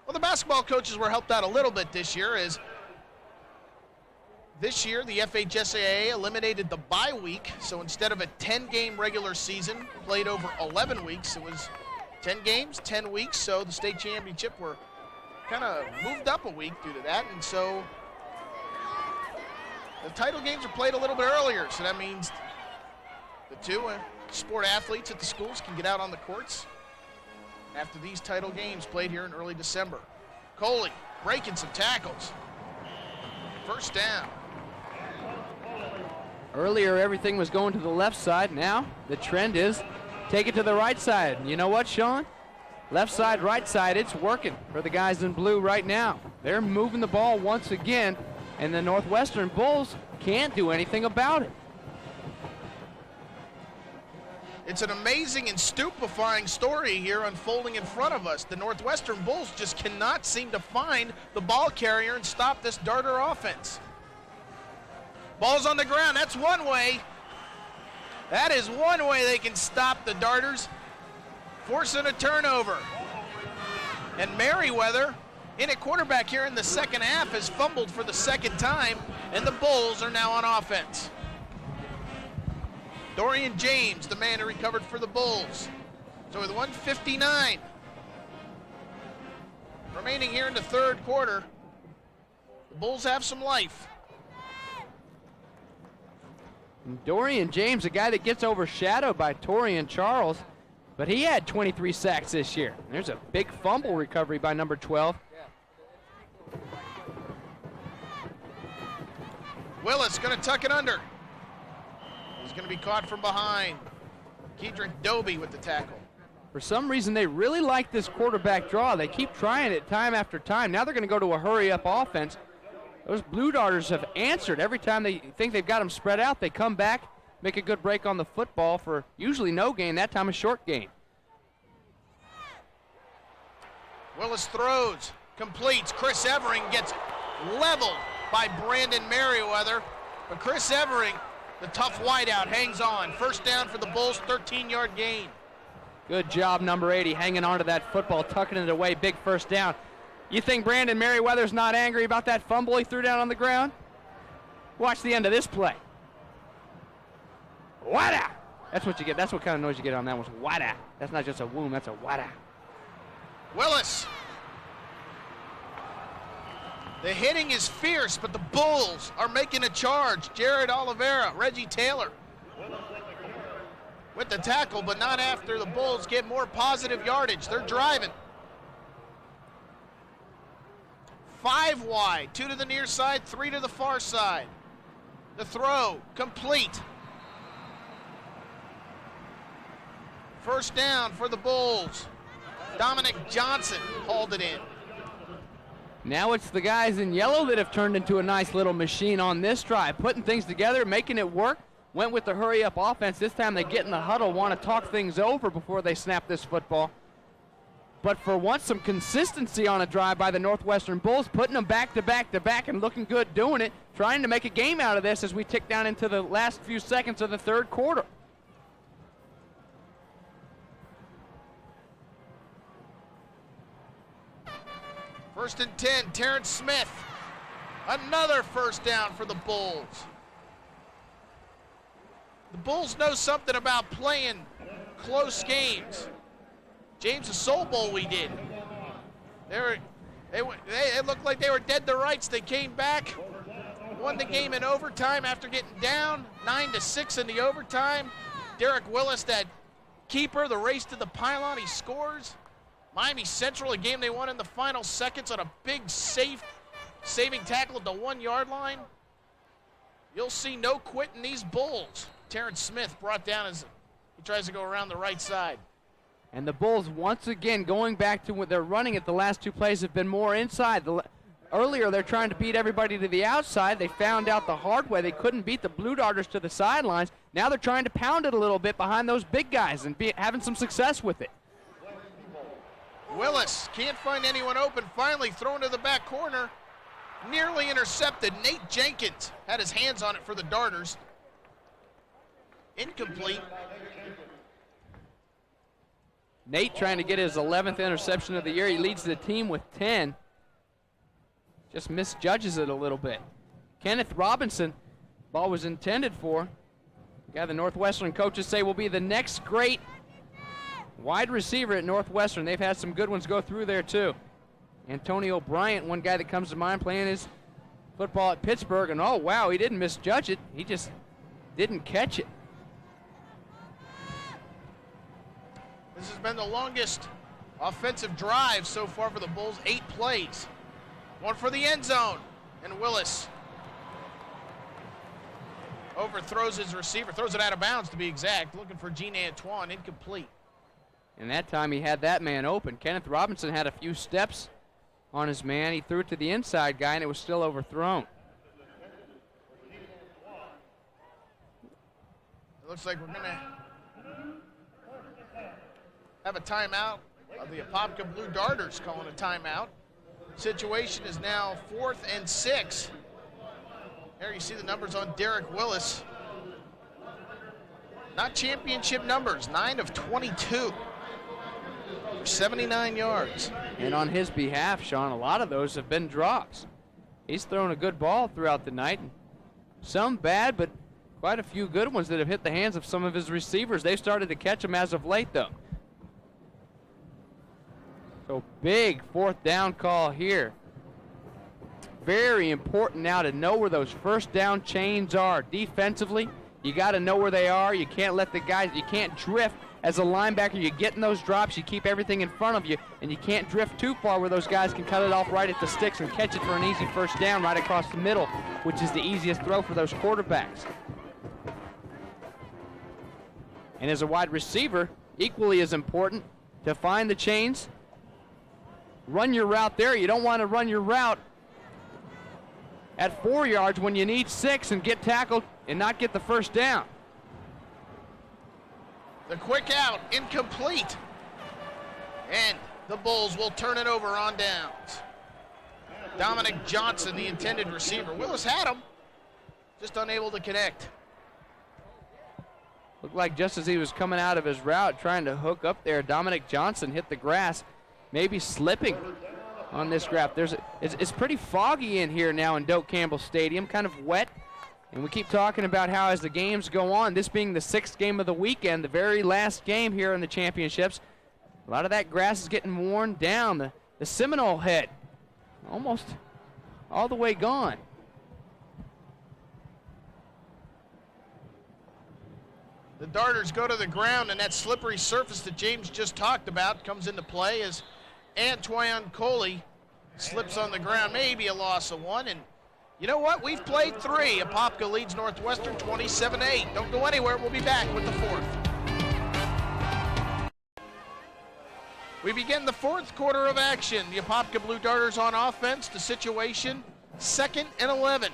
Well, the basketball coaches were helped out a little bit this year, as this year the FHSAA eliminated the bye week, so instead of a 10-game regular season played over 11 weeks, it was 10 games, 10 weeks, so the state championship were kind of moved up a week due to that, and so the title games are played a little bit earlier, so that means the two sport athletes at the schools can get out on the courts after these title games played here in early December. Coley breaking some tackles. First down. Earlier, everything was going to the left side. Now, the trend is take it to the right side. You know what, Sean? Left side, right side, it's working for the guys in blue right now. They're moving the ball once again, and the Northwestern Bulls can't do anything about it. It's an amazing and stupefying story here unfolding in front of us. The Northwestern Bulls just cannot seem to find the ball carrier and stop this Darter offense. Ball's on the ground. That's one way. That is one way they can stop the Darters, forcing a turnover. And Merriweather, in at quarterback here in the second half, has fumbled for the second time, and the Bulls are now on offense. Dorian James, the man who recovered for the Bulls. So with 1:59 remaining here in the third quarter, the Bulls have some life. Dorian James, a guy that gets overshadowed by Torian Charles, but he had 23 sacks this year. There's a big fumble recovery by number 12. Willis going to tuck it under. He's going to be caught from behind. Kedrick Doby with the tackle. For some reason, they really like this quarterback draw. They keep trying it time after time. Now they're going to go to a hurry-up offense. Those Blue Darters have answered. Every time they think they've got them spread out, they come back, make a good break on the football for usually no gain, that time a short gain. Willis throws, completes. Chris Evering gets leveled by Brandon Merriweather. But Chris Evering, the tough wideout, hangs on. First down for the Bulls, 13-yard gain. Good job, number 80, hanging on to that football, tucking it away, big first down. You think Brandon Merriweather's not angry about that fumble he threw down on the ground? Watch the end of this play. Wada! That's what you get. That's what kind of noise you get on that one. Wada. That's not just a woom, that's a wada. Willis. The hitting is fierce, but the Bulls are making a charge. Jared Oliveira, Reggie Taylor with the tackle, but not after the Bulls get more positive yardage. They're driving. 5 wide, 2 to the near side, 3 to the far side. The throw, complete. First down for the Bulls. Dominic Johnson hauled it in. Now it's the guys in yellow that have turned into a nice little machine on this drive, putting things together, making it work. Went with the hurry-up offense. This time they get in the huddle, want to talk things over before they snap this football. But for once, some consistency on a drive by the Northwestern Bulls, putting them back to back to back and looking good doing it, trying to make a game out of this as we tick down into the last few seconds of the third quarter. First and 10, Terrence Smith. Another first down for the Bulls. The Bulls know something about playing close games. James, the Soul Bowl we did. They looked like they were dead to rights. They came back, won the game in overtime after getting down 9-6 in the overtime. Derek Willis, that keeper, the race to the pylon, he scores. Miami Central, a game they won in the final seconds on a big saving tackle at the 1-yard line. You'll see no quitting these Bulls. Terrence Smith brought down as he tries to go around the right side. And the Bulls, once again, going back to what they're running at the last two plays, have been more inside. Earlier, they're trying to beat everybody to the outside. They found out the hard way. They couldn't beat the Blue Darters to the sidelines. Now they're trying to pound it a little bit behind those big guys and having some success with it. Willis can't find anyone open. Finally thrown to the back corner. Nearly intercepted. Nate Jenkins had his hands on it for the Darters. Incomplete. Nate trying to get his 11th interception of the year. He leads the team with 10. Just misjudges it a little bit. Kenneth Robinson, ball was intended for. The Northwestern coaches say will be the next great wide receiver at Northwestern. They've had some good ones go through there too. Antonio Bryant, one guy that comes to mind playing his football at Pittsburgh, and oh wow, he didn't misjudge it. He just didn't catch it. This has been the longest offensive drive so far for the Bulls, 8 plays. One for the end zone, and Willis overthrows his receiver, throws it out of bounds to be exact, looking for Gene Antoine, incomplete. And that time he had that man open. Kenneth Robinson had a few steps on his man. He threw it to the inside guy, and it was still overthrown. It looks like we're going to have a timeout of the Apopka Blue Darters calling a timeout. Situation is now 4th and 6. There you see the numbers on Derek Willis. Not championship numbers, 9 of 22 for 79 yards. And on his behalf, Sean, a lot of those have been drops. He's thrown a good ball throughout the night. Some bad, but quite a few good ones that have hit the hands of some of his receivers. They've started to catch him as of late, though. So big 4th down call here. Very important now to know where those first down chains are. Defensively, you got to know where they are. You can't let the guys, you can't drift as a linebacker. You're getting those drops, you keep everything in front of you, and you can't drift too far where those guys can cut it off right at the sticks and catch it for an easy first down right across the middle, which is the easiest throw for those quarterbacks. And as a wide receiver, equally as important to find the chains, run your route there. You don't want to run your route at 4 yards when you need 6 and get tackled and not get the first down. The quick out, incomplete. And the Bulls will turn it over on downs. Dominic Johnson, the intended receiver. Willis had him, just unable to connect. Looked like just as he was coming out of his route trying to hook up there, Dominic Johnson hit the grass, maybe slipping on this graph. It's pretty foggy in here now in Doak Campbell Stadium, kind of wet. And we keep talking about how as the games go on, this being the 6th game of the weekend, the very last game here in the championships, a lot of that grass is getting worn down. The Seminole head, almost all the way gone. The Darters go to the ground, and that slippery surface that James just talked about comes into play as Antoine Coley slips on the ground, maybe a loss of 1. And you know what? We've played 3. Apopka leads Northwestern 27-8. Don't go anywhere. We'll be back with the 4th. We begin the 4th quarter of action. The Apopka Blue Darters on offense. The situation, 2nd and 11.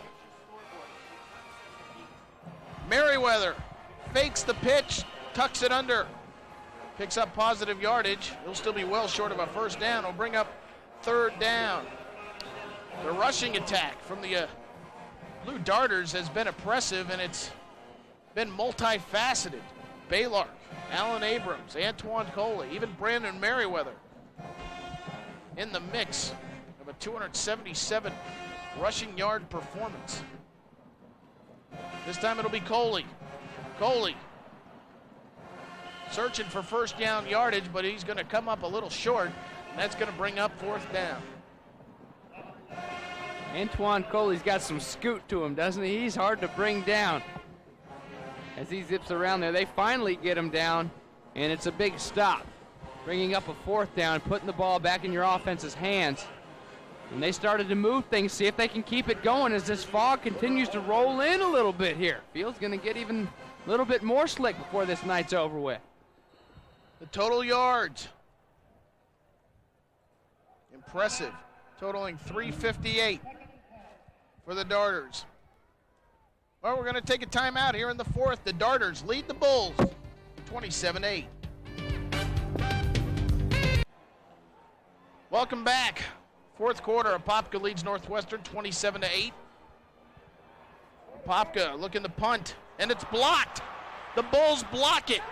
Merriweather fakes the pitch, tucks it under, picks up positive yardage. He'll still be well short of a first down. He'll bring up 3rd down. The rushing attack from the Blue Darters has been oppressive, and it's been multifaceted. Baylor, Alan Abrams, Antoine Coley, even Brandon Merriweather in the mix of a 277 rushing yard performance. This time it'll be Coley. Coley searching for first down yardage, but he's going to come up a little short, and that's going to bring up 4th down. Antoine Coley's got some scoot to him, doesn't he? He's hard to bring down. as he zips around there. They finally get him down, and it's a big stop, bringing up a 4th down, putting the ball back in your offense's hands. And they started to move things, see if they can keep it going as this fog continues to roll in a little bit here. Field's going to get even a little bit more slick before this night's over with. The total yards, impressive, totaling 358 for the Darters. Well, we're going to take a timeout here in the 4th. The Darters lead the Bulls 27-8. Welcome back. 4th quarter, Apopka leads Northwestern 27-8. Apopka looking to punt, and it's blocked. The Bulls block it.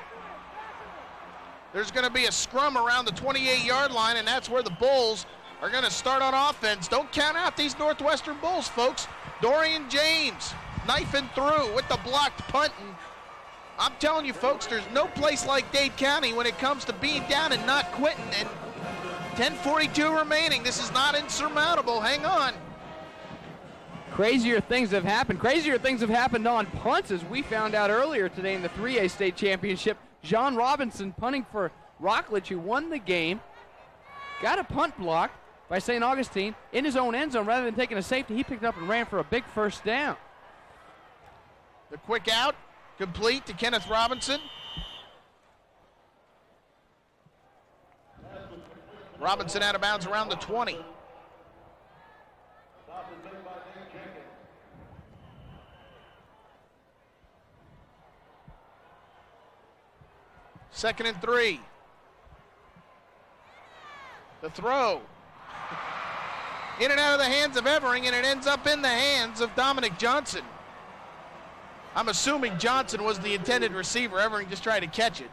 There's going to be a scrum around the 28-yard line, and that's where the Bulls are going to start on offense. Don't count out these Northwestern Bulls, folks. Dorian James knifing through with the blocked punt. And I'm telling you, folks, there's no place like Dade County when it comes to being down and not quitting. And 10:42 remaining. This is not insurmountable. Hang on. Crazier things have happened. Crazier things have happened on punts, as we found out earlier today in the 3A state championship. John Robinson punting for Rockledge, who won the game, got a punt blocked by St. Augustine in his own end zone. Rather than taking a safety, he picked up and ran for a big 1st down. The quick out, complete to Kenneth Robinson. Robinson out of bounds around the 20. Second and 3. The throw. In and out of the hands of Evering, and it ends up in the hands of Dominic Johnson. I'm assuming Johnson was the intended receiver. Evering just tried to catch it.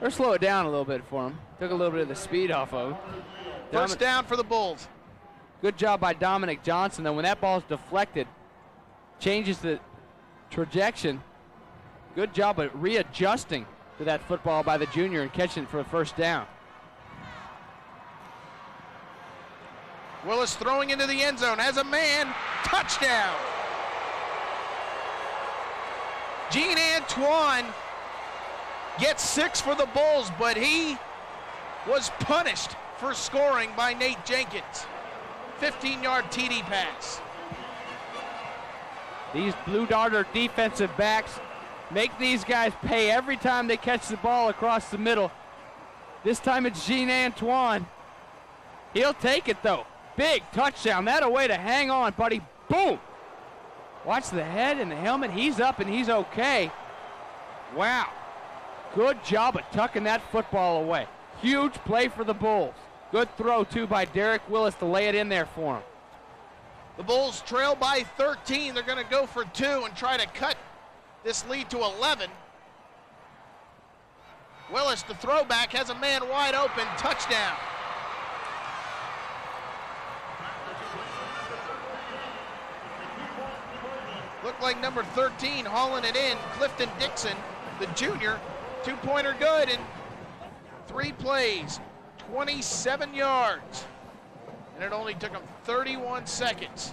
Or slow it down a little bit for him. Took a little bit of the speed off of him. First down for the Bulls. Good job by Dominic Johnson, though. When that ball is deflected, changes the trajectory. Good job of readjusting to that football by the junior and catching it for a 1st down. Willis throwing into the end zone as a man. Touchdown. Gene Antoine gets 6 for the Bulls, but he was punished for scoring by Nate Jenkins. 15-yard TD pass. These Blue Darter defensive backs make these guys pay every time they catch the ball across the middle. This time it's Gene Antoine. He'll take it, though. Big touchdown. That a way to hang on, buddy. Boom. Watch the head and the helmet. He's up and he's okay. Wow. Good job of tucking that football away. Huge play for the Bulls. Good throw, too, by Derek Willis to lay it in there for him. The Bulls trail by 13. They're going to go for 2 and try to cut this lead to 11. Willis, the throwback, has a man wide open. Touchdown. Looked like number 13 hauling it in. Clifton Dixon, the junior. 2-pointer good in 3 plays. 27 yards. And it only took him 31 seconds.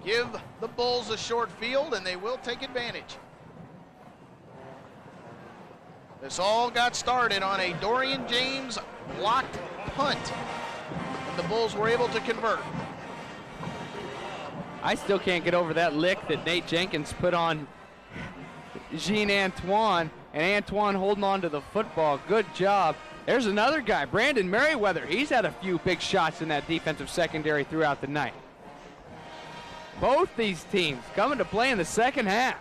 Give the Bulls a short field, and they will take advantage. This all got started on a Dorian James blocked punt, and the Bulls were able to convert. I still can't get over that lick that Nate Jenkins put on Gene Antoine, and Antoine holding on to the football. Good job. There's another guy, Brandon Merriweather. He's had a few big shots in that defensive secondary throughout the night. Both these teams coming to play in the second half.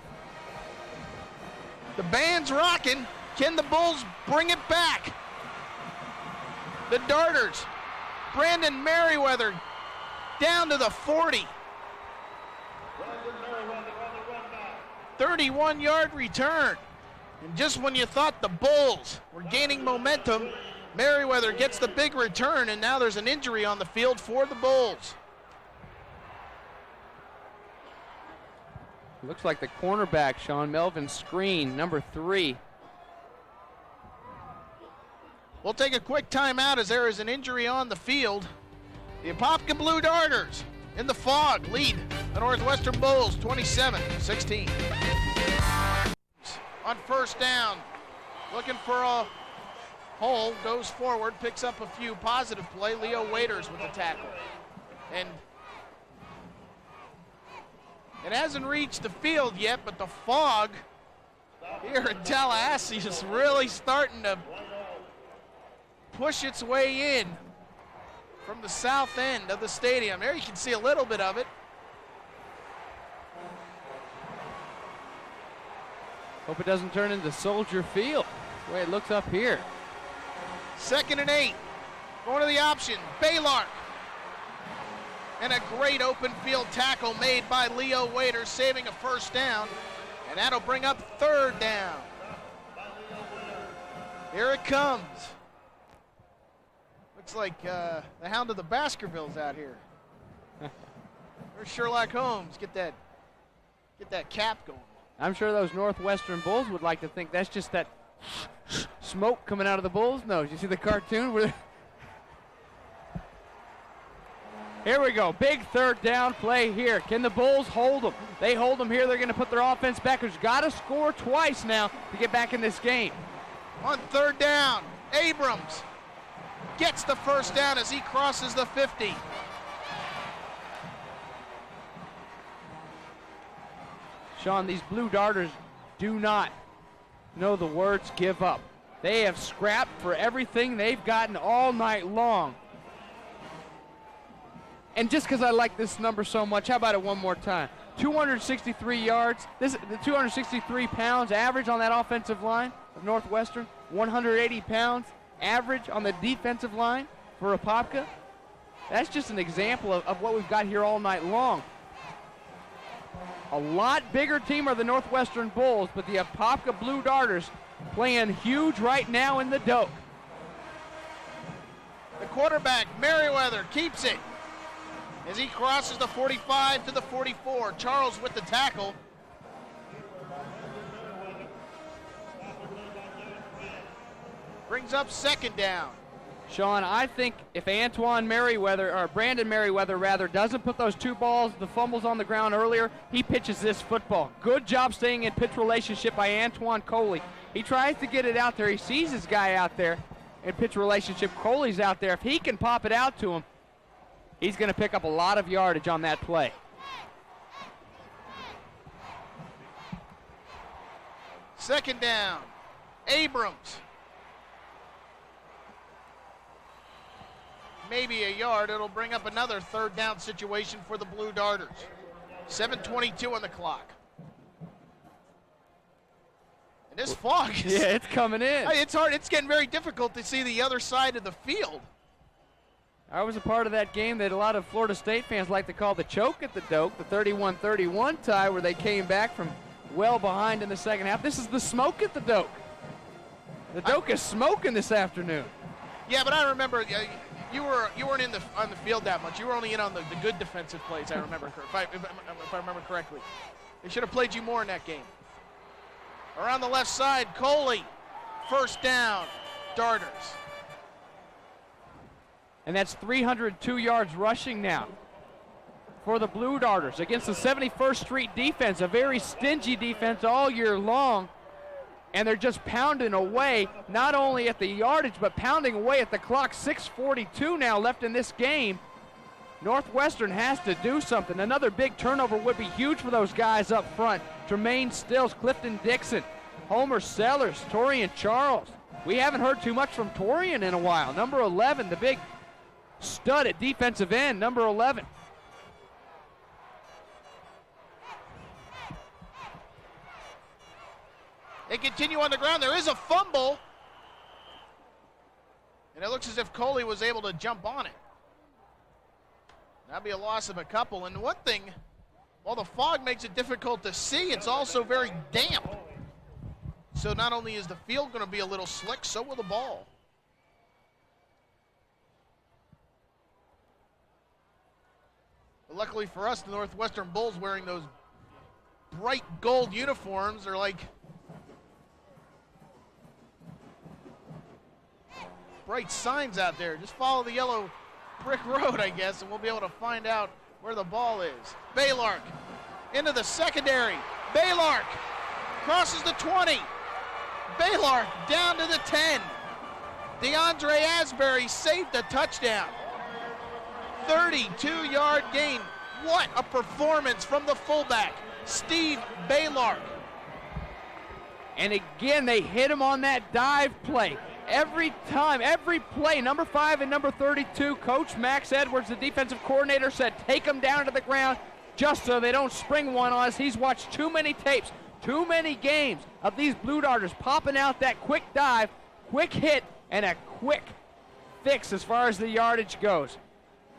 The band's rocking. Can the Bulls bring it back? The Darters, Brandon Merriweather down to the 40. 31-yard return. And just when you thought the Bulls were gaining momentum, Merriweather gets the big return, and now there's an injury on the field for the Bulls. Looks like the cornerback, Sean Melvin Screen, number 3. We'll take a quick timeout as there is an injury on the field. The Apopka Blue Darters in the fog lead the Northwestern Bulls 27-16. On first down, looking for a hole, goes forward, picks up a few. Positive play, Leo Waiters with the tackle. And it hasn't reached the field yet, but the fog here in Tallahassee is really starting to push its way in from the south end of the stadium. There you can see a little bit of it. Hope it doesn't turn into Soldier Field, the way it looks up here. 2nd and 8. Going to the option. Baylark. And a great open field tackle made by Leo Waiters, saving a first down. And that'll bring up 3rd down. Here it comes. Looks like the Hound of the Baskervilles out here. There's Sherlock Holmes. Get that cap going. I'm sure those Northwestern Bulls would like to think that's just that smoke coming out of the Bulls' nose. You see the cartoon? Here we go. Big 3rd down play here. Can the Bulls hold them? They hold them here. They're going to put their offense back. Who's got to score twice now to get back in this game. On 3rd down, Abrams gets the first down as he crosses the 50. Sean, these Blue Darters do not know the words give up. They have scrapped for everything they've gotten all night long. And just because I like this number so much, how about it one more time? 263 yards, the 263 pounds average on that offensive line of Northwestern, 180 pounds average on the defensive line for Apopka. That's just an example of what we've got here all night long. A lot bigger team are the Northwestern Bulls, but the Apopka Blue Darters playing huge right now in the Doak. The quarterback, Merriweather, keeps it as he crosses the 45 to the 44. Charles with the tackle. Brings up 2nd down. Sean, I think if Brandon Merriweather rather, doesn't put those 2 balls, the fumbles on the ground earlier, he pitches this football. Good job staying in pitch relationship by Antoine Coley. He tries to get it out there. He sees his guy out there in pitch relationship. Coley's out there. If he can pop it out to him, he's going to pick up a lot of yardage on that play. Second down, Abrams. Maybe a yard. It'll bring up another 3rd down situation for the Blue Darters. 7:22 on the clock. And this fog is... Yeah, it's coming in. It's hard. It's getting very difficult to see the other side of the field. I was a part of that game that a lot of Florida State fans like to call the choke at the Doak, the 31-31 tie where they came back from well behind in the second half. This is the smoke at the Doak. The Doak is smoking this afternoon. Yeah, but I remember you weren't on the field that much. You were only in on the good defensive plays. I remember if I remember correctly. They should have played you more in that game. Around the left side, Coley, 1st down, Darters. And that's 302 yards rushing now for the Blue Darters against the 71st Street defense, a very stingy defense all year long. And they're just pounding away, not only at the yardage, but pounding away at the clock. 6:42 now left in this game. Northwestern has to do something. Another big turnover would be huge for those guys up front. Tremaine Stills, Clifton Dixon, Homer Sellers, Torian Charles. We haven't heard too much from Torian in a while. Number 11, the big stud at defensive end, number 11. They continue on the ground. There is a fumble. And it looks as if Coley was able to jump on it. That'd be a loss of a couple. And one thing, while the fog makes it difficult to see, it's also very damp. So not only is the field going to be a little slick, so will the ball. But luckily for us, the Northwestern Bulls wearing those bright gold uniforms are like bright signs out there. Just follow the yellow brick road, I guess, and we'll be able to find out where the ball is. Baylark into the secondary. Baylark crosses the 20. Baylark down to the 10. DeAndre Asbury saved a touchdown. 32-yard gain. What a performance from the fullback, Steve Baylark. And again, they hit him on that dive play. Every time, every play, number 5 and number 32, Coach Max Edwards, the defensive coordinator, said take them down to the ground just so they don't spring one on us. He's watched too many tapes, too many games of these Blue Darters popping out that quick dive, quick hit, and a quick fix as far as the yardage goes.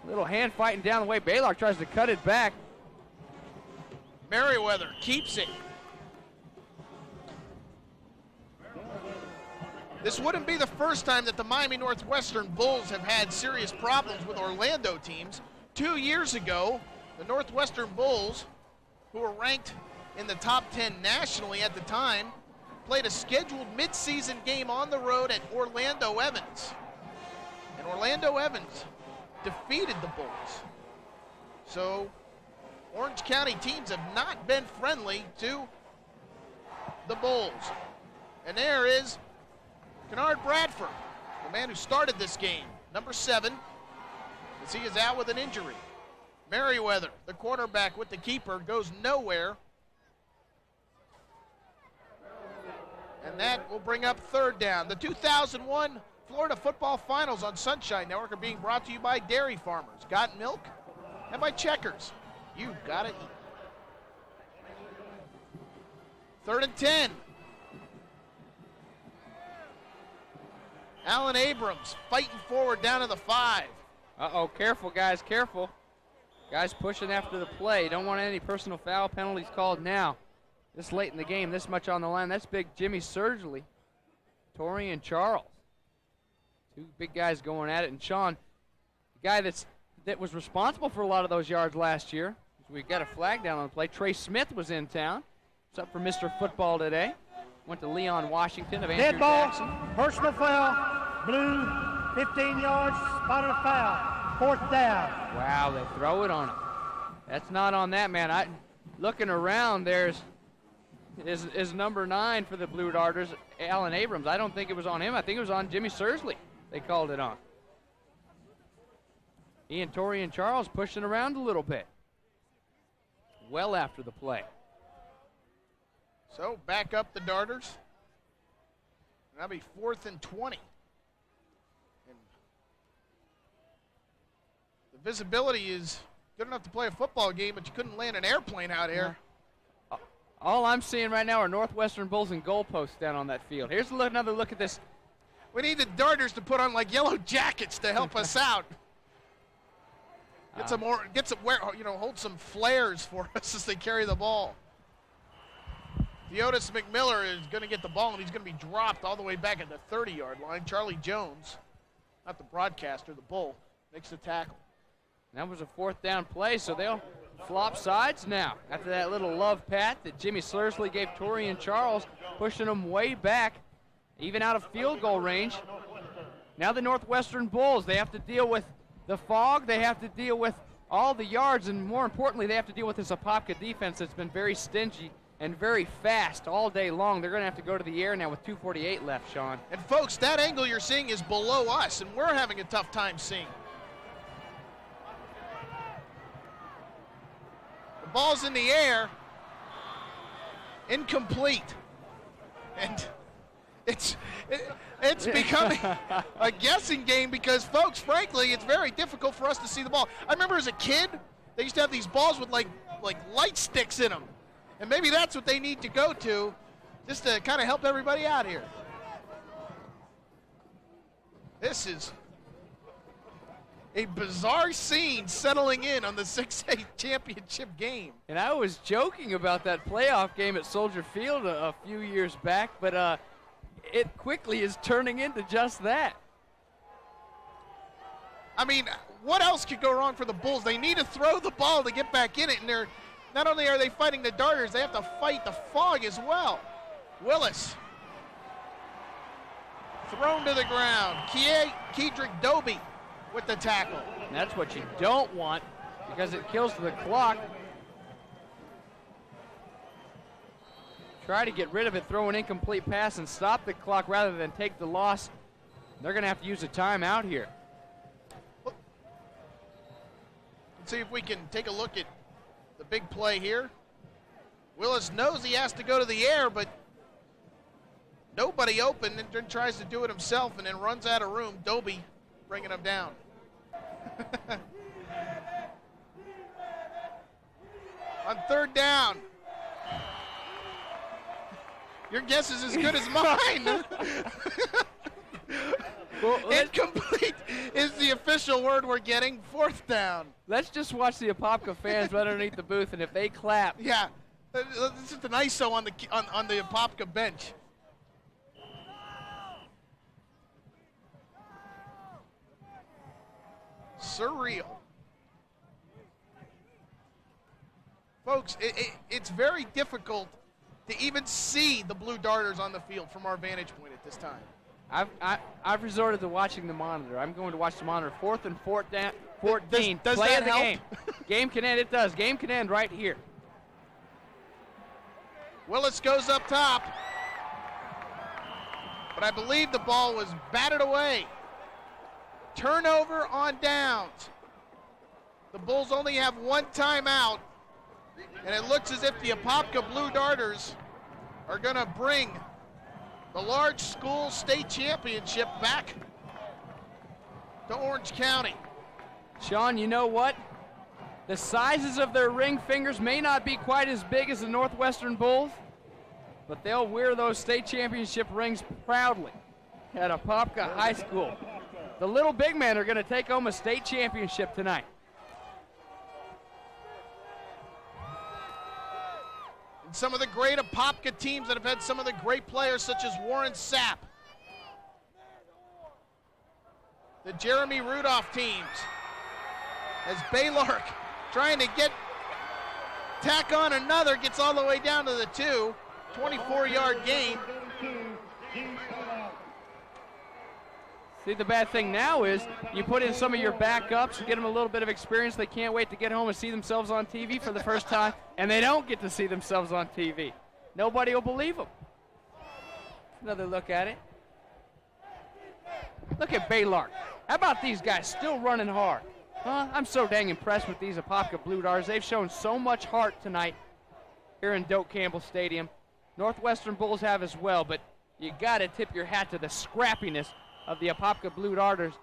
Little hand fighting down the way. Baylark tries to cut it back. Merriweather keeps it. This wouldn't be the first time that the Miami Northwestern Bulls have had serious problems with Orlando teams. 2 years ago, the Northwestern Bulls, who were ranked in the top 10 nationally at the time, played a scheduled midseason game on the road at Orlando Evans. And Orlando Evans defeated the Bulls. So Orange County teams have not been friendly to the Bulls. And there is Kennard Bradford, the man who started this game, number 7, as he is out with an injury. Merriweather, the quarterback with the keeper, goes nowhere. And that will bring up third down. The 2001 Florida Football Finals on Sunshine Network are being brought to you by Dairy Farmers, Got Milk, and by Checkers. You gotta eat. 3rd and 10. Alan Abrams fighting forward down to the 5. Uh-oh, careful, guys, careful. Guys pushing after the play. Don't want any personal foul penalties called now. This late in the game, this much on the line. That's big Jimmy Surgley, Torian Charles. Two big guys going at it. And Sean, the guy that was responsible for a lot of those yards last year, we got a flag down on the play. Trey Smith was in town. It's up for Mr. Football today. Went to Leon Washington of Andrew Dead ball, Jackson. personal foul, blue, 15 yards, spotted a foul, 4th down. Wow, they throw it on him. That's not on that man. Looking around, there's is number 9 for the Blue Darters, Alan Abrams. I don't think it was on him. I think it was on Jimmy Surgley. They called it on. Ian Torrey and Charles pushing around a little bit. Well after the play. So back up the Darters. That'll be 4th and 20. And the visibility is good enough to play a football game, but you couldn't land an airplane out here. All I'm seeing right now are Northwestern Bulls and goalposts down on that field. Here's another look at this. We need the Darters to put on like yellow jackets to help us out. Hold some flares for us as they carry the ball. Theodis McMiller is going to get the ball, and he's going to be dropped all the way back at the 30-yard line. Charlie Jones, not the broadcaster, the Bull, makes the tackle. That was a 4th down play, so they'll flop sides now after that little love pat that Jimmy Surgley gave Torian Charles, pushing them way back, even out of field goal range. Now the Northwestern Bulls, they have to deal with the fog, they have to deal with all the yards, and more importantly, they have to deal with this Apopka defense that's been very stingy and very fast all day long. They're going to have to go to the air now with 2:48 left, Sean. And folks, that angle you're seeing is below us, and we're having a tough time seeing. The ball's in the air, incomplete. And it's becoming a guessing game because, folks, frankly, it's very difficult for us to see the ball. I remember as a kid, they used to have these balls with like light sticks in them. And maybe that's what they need to go to just to kind of help everybody out here. This is a bizarre scene settling in on the 6A championship game. And I was joking about that playoff game at Soldier Field a few years back, but it quickly is turning into just that. I mean, what else could go wrong for the Bulls? They need to throw the ball to get back in it, and not only are they fighting the Darters, they have to fight the fog as well. Willis. Thrown to the ground. Kedrick Doby with the tackle. And that's what you don't want because it kills the clock. Try to get rid of it, throw an incomplete pass and stop the clock rather than take the loss. They're going to have to use a timeout here. Let's see if we can take a look at the big play here. Willis knows he has to go to the air, but nobody open, and then tries to do it himself and then runs out of room. Doby bringing him down. On third down. Your guess is as good as mine. Well, incomplete is the official word we're getting. Fourth down. Let's just watch the Apopka fans right underneath the booth, and if they clap. Yeah, this is an ISO on the Apopka bench. Surreal. Folks, it's very difficult to even see the Blue Darters on the field from our vantage point at this time. I've resorted to watching the monitor. I'm going to watch the monitor. 4th and 14. Does play that of the help? game. Game can end. It does. Game can end right here. Willis goes up top, but I believe the ball was batted away. Turnover on downs. The Bulls only have one timeout, and it looks as if the Apopka Blue Darters are going to bring the large school state championship back to Orange County. Sean, you know what? The sizes of their ring fingers may not be quite as big as the Northwestern Bulls, but they'll wear those state championship rings proudly at Apopka High School. The little big men are going to take home a state championship tonight. And some of the great Apopka teams that have had some of the great players such as Warren Sapp, the Jeremy Rudolph teams, as Baylark trying to tack on another, gets all the way down to the 24-yard gain. See, the bad thing now is you put in some of your backups, get them a little bit of experience. They can't wait to get home and see themselves on TV for the first time, and they don't get to see themselves on TV. Nobody will believe them. Another look at it. Look at Baylark. How about these guys still running hard? Huh? I'm so dang impressed with these Apopka Blue Darters. They've shown so much heart tonight here in Doak Campbell Stadium. Northwestern Bulls have as well, but you got to tip your hat to the scrappiness of the Apopka Blue Darters.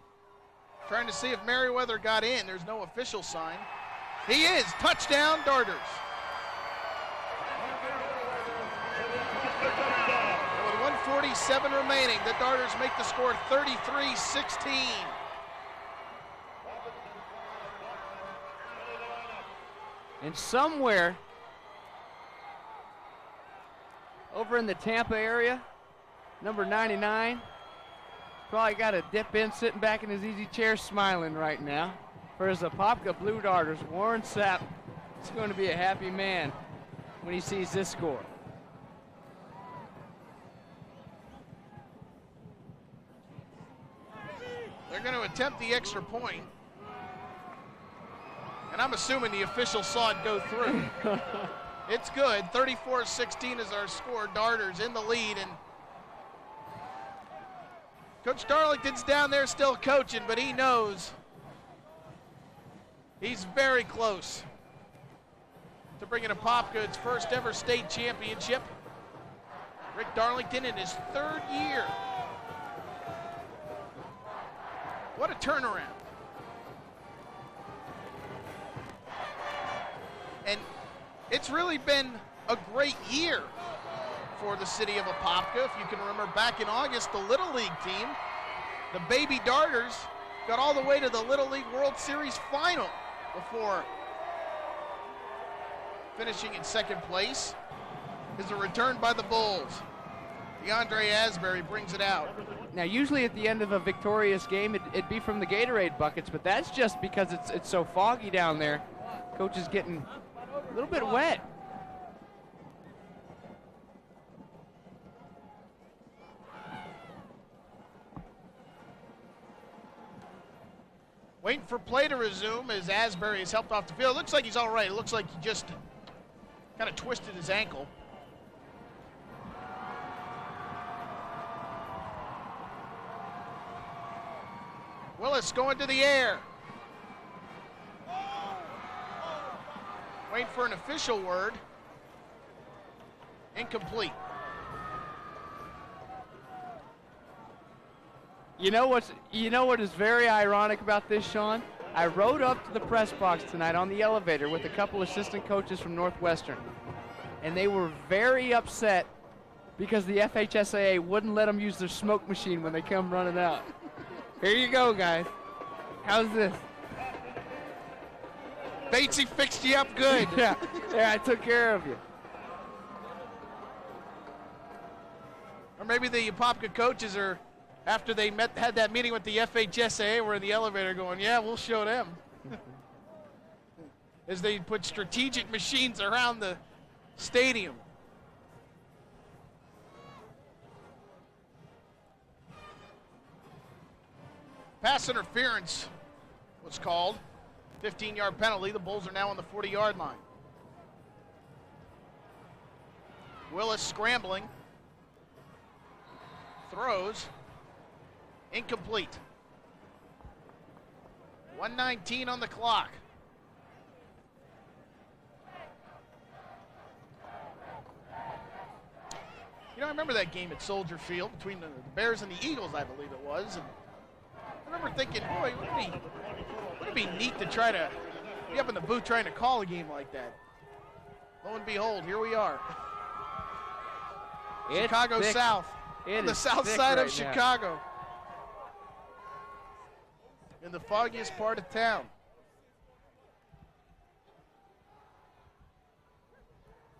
Trying to see if Merriweather got in. There's no official sign. He is. Touchdown, Darters. With 1:47 remaining, the Darters make the score 33-16. And somewhere over in the Tampa area, number 99, probably got a dip in, sitting back in his easy chair smiling right now. For his Apopka Blue Darters, Warren Sapp is going to be a happy man when he sees this score. They're going to attempt the extra point. And I'm assuming the official saw it go through. It's good. 34-16 is our score. Darters in the lead. And Coach Darlington's down there still coaching, but he knows he's very close to bringing Apopka its first ever state championship. Rick Darlington in his third year. What a turnaround. And it's really been a great year for the city of Apopka. If you can remember back in August, the Little League team, the Baby Darters, got all the way to the Little League World Series final before finishing in second place. Is a return by the Bulls. DeAndre Asbury brings it out. Now, usually at the end of a victorious game, it'd be from the Gatorade buckets, but that's just because it's so foggy down there. Coach is getting a little bit wet. Waiting for play to resume as Asbury is helped off the field. Looks like he's all right. It looks like he just kind of twisted his ankle. Willis going to the air. Waiting for an official word. Incomplete. You know what is very ironic about this, Sean? I rode up to the press box tonight on the elevator with a couple assistant coaches from Northwestern, and they were very upset because the FHSAA wouldn't let them use their smoke machine when they come running out. Here you go, guys. How's this? Batesy fixed you up good. Yeah, I took care of you. Or maybe the Apopka coaches are, after they had that meeting with the FHSAA, were in the elevator going, yeah, we'll show them. As they put strategic machines around the stadium. Pass interference was called. 15-yard penalty. The Bulls are now on the 40-yard line. Willis scrambling. Throws. Incomplete. 1:19 on the clock. You know, I remember that game at Soldier Field between the Bears and the Eagles, I believe it was. And I remember thinking, boy, would it be neat to try to be up in the booth trying to call a game like that. Lo and behold, here we are. Chicago thick. South. On the south side of Chicago. In the foggiest part of town.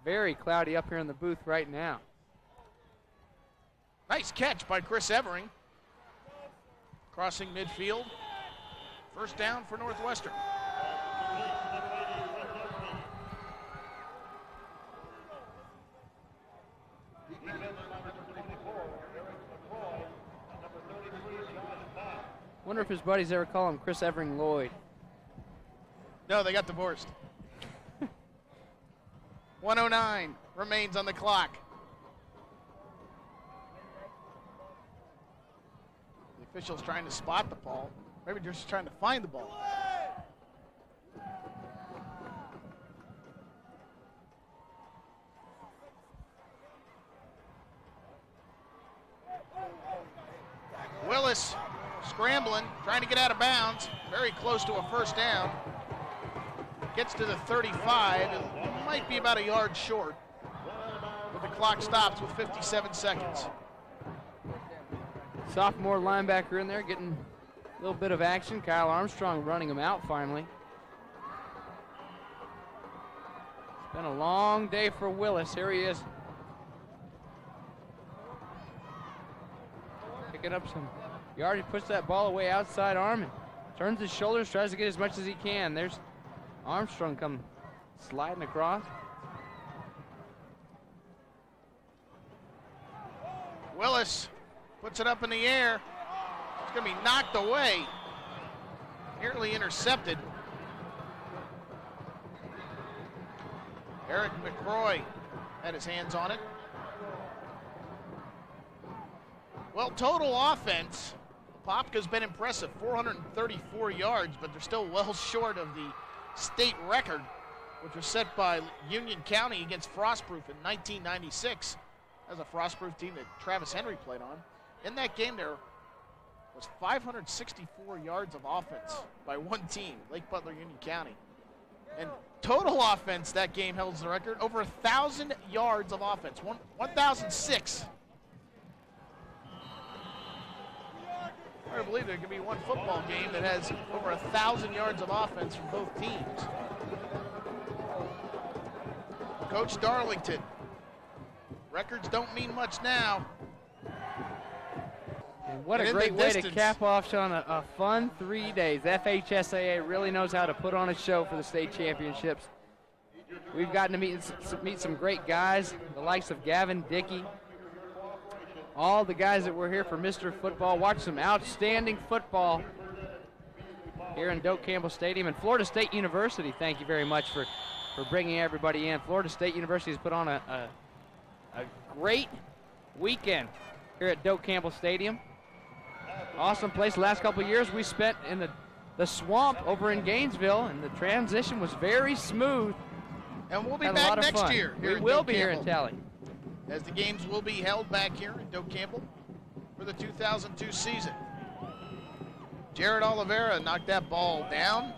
Very cloudy up here in the booth right now. Nice catch by Chris Evering. Crossing midfield. First down for Northwestern. Wonder if his buddies ever call him Chris Evering Lloyd. No, they got divorced. 1:09 remains on the clock. The official's trying to spot the ball. Maybe they're just trying to find the ball. Willis scrambling, trying to get out of bounds. Very close to a first down. Gets to the 35 and might be about a yard short. But the clock stops with 57 seconds. Sophomore linebacker in there getting a little bit of action. Kyle Armstrong running him out finally. It's been a long day for Willis. Here he is. Picking up some yardage, puts that ball away outside arm and turns his shoulders, tries to get as much as he can. There's Armstrong come sliding across. Willis puts it up in the air. It's going to be knocked away. Nearly intercepted. Eric McCroy had his hands on it. Well, total offense, Apopka's been impressive, 434 yards, but they're still well short of the state record, which was set by Union County against Frostproof in 1996. That was a Frostproof team that Travis Henry played on. In that game, there was 564 yards of offense by one team, Lake Butler Union County. And total offense, that game held the record, over 1,000 yards of offense, 1,006. I believe there could be one football game that has over 1,000 yards of offense from both teams. Coach Darlington. Records don't mean much now. And what a great way to cap off, Sean, a fun 3 days. FHSAA really knows how to put on a show for the state championships. We've gotten to meet some great guys, the likes of Gavin Dickey. All the guys that were here for Mr. Football, watch some outstanding football. here in Doak Campbell Stadium. And Florida State University, thank you very much for bringing everybody in. Florida State University has put on a great weekend here at Doak Campbell Stadium. Awesome place. The last couple of years we spent in the swamp over in Gainesville, and the transition was very smooth. And we'll be back next year. We will be here in Tally. As the games will be held back here in Doak Campbell for the 2002 season. Jared Oliveira knocked that ball down.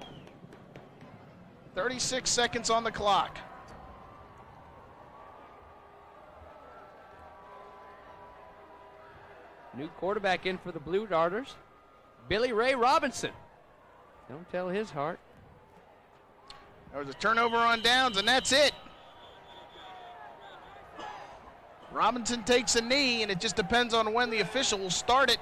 36 seconds on the clock. New quarterback in for the Blue Darters, Billy Ray Robinson. Don't tell his heart. There was a turnover on downs, and that's it. Robinson takes a knee, and it just depends on when the official will start it.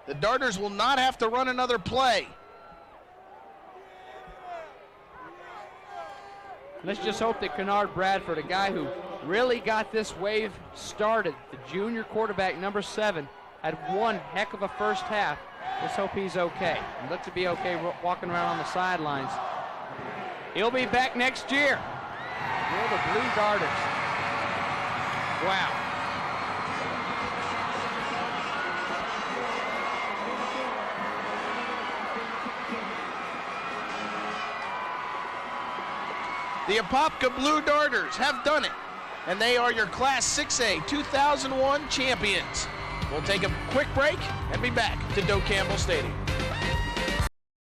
The Darters will not have to run another play. Let's just hope that Kennard Bradford, a guy who really got this wave started, the junior quarterback, number 7, had one heck of a first half. Let's hope he's okay. He looked to be okay walking around on the sidelines. He'll be back next year. Will the Blue Darters. Wow. The Apopka Blue Darters have done it, and they are your Class 6A 2001 champions. We'll take a quick break and be back to Doak Campbell Stadium.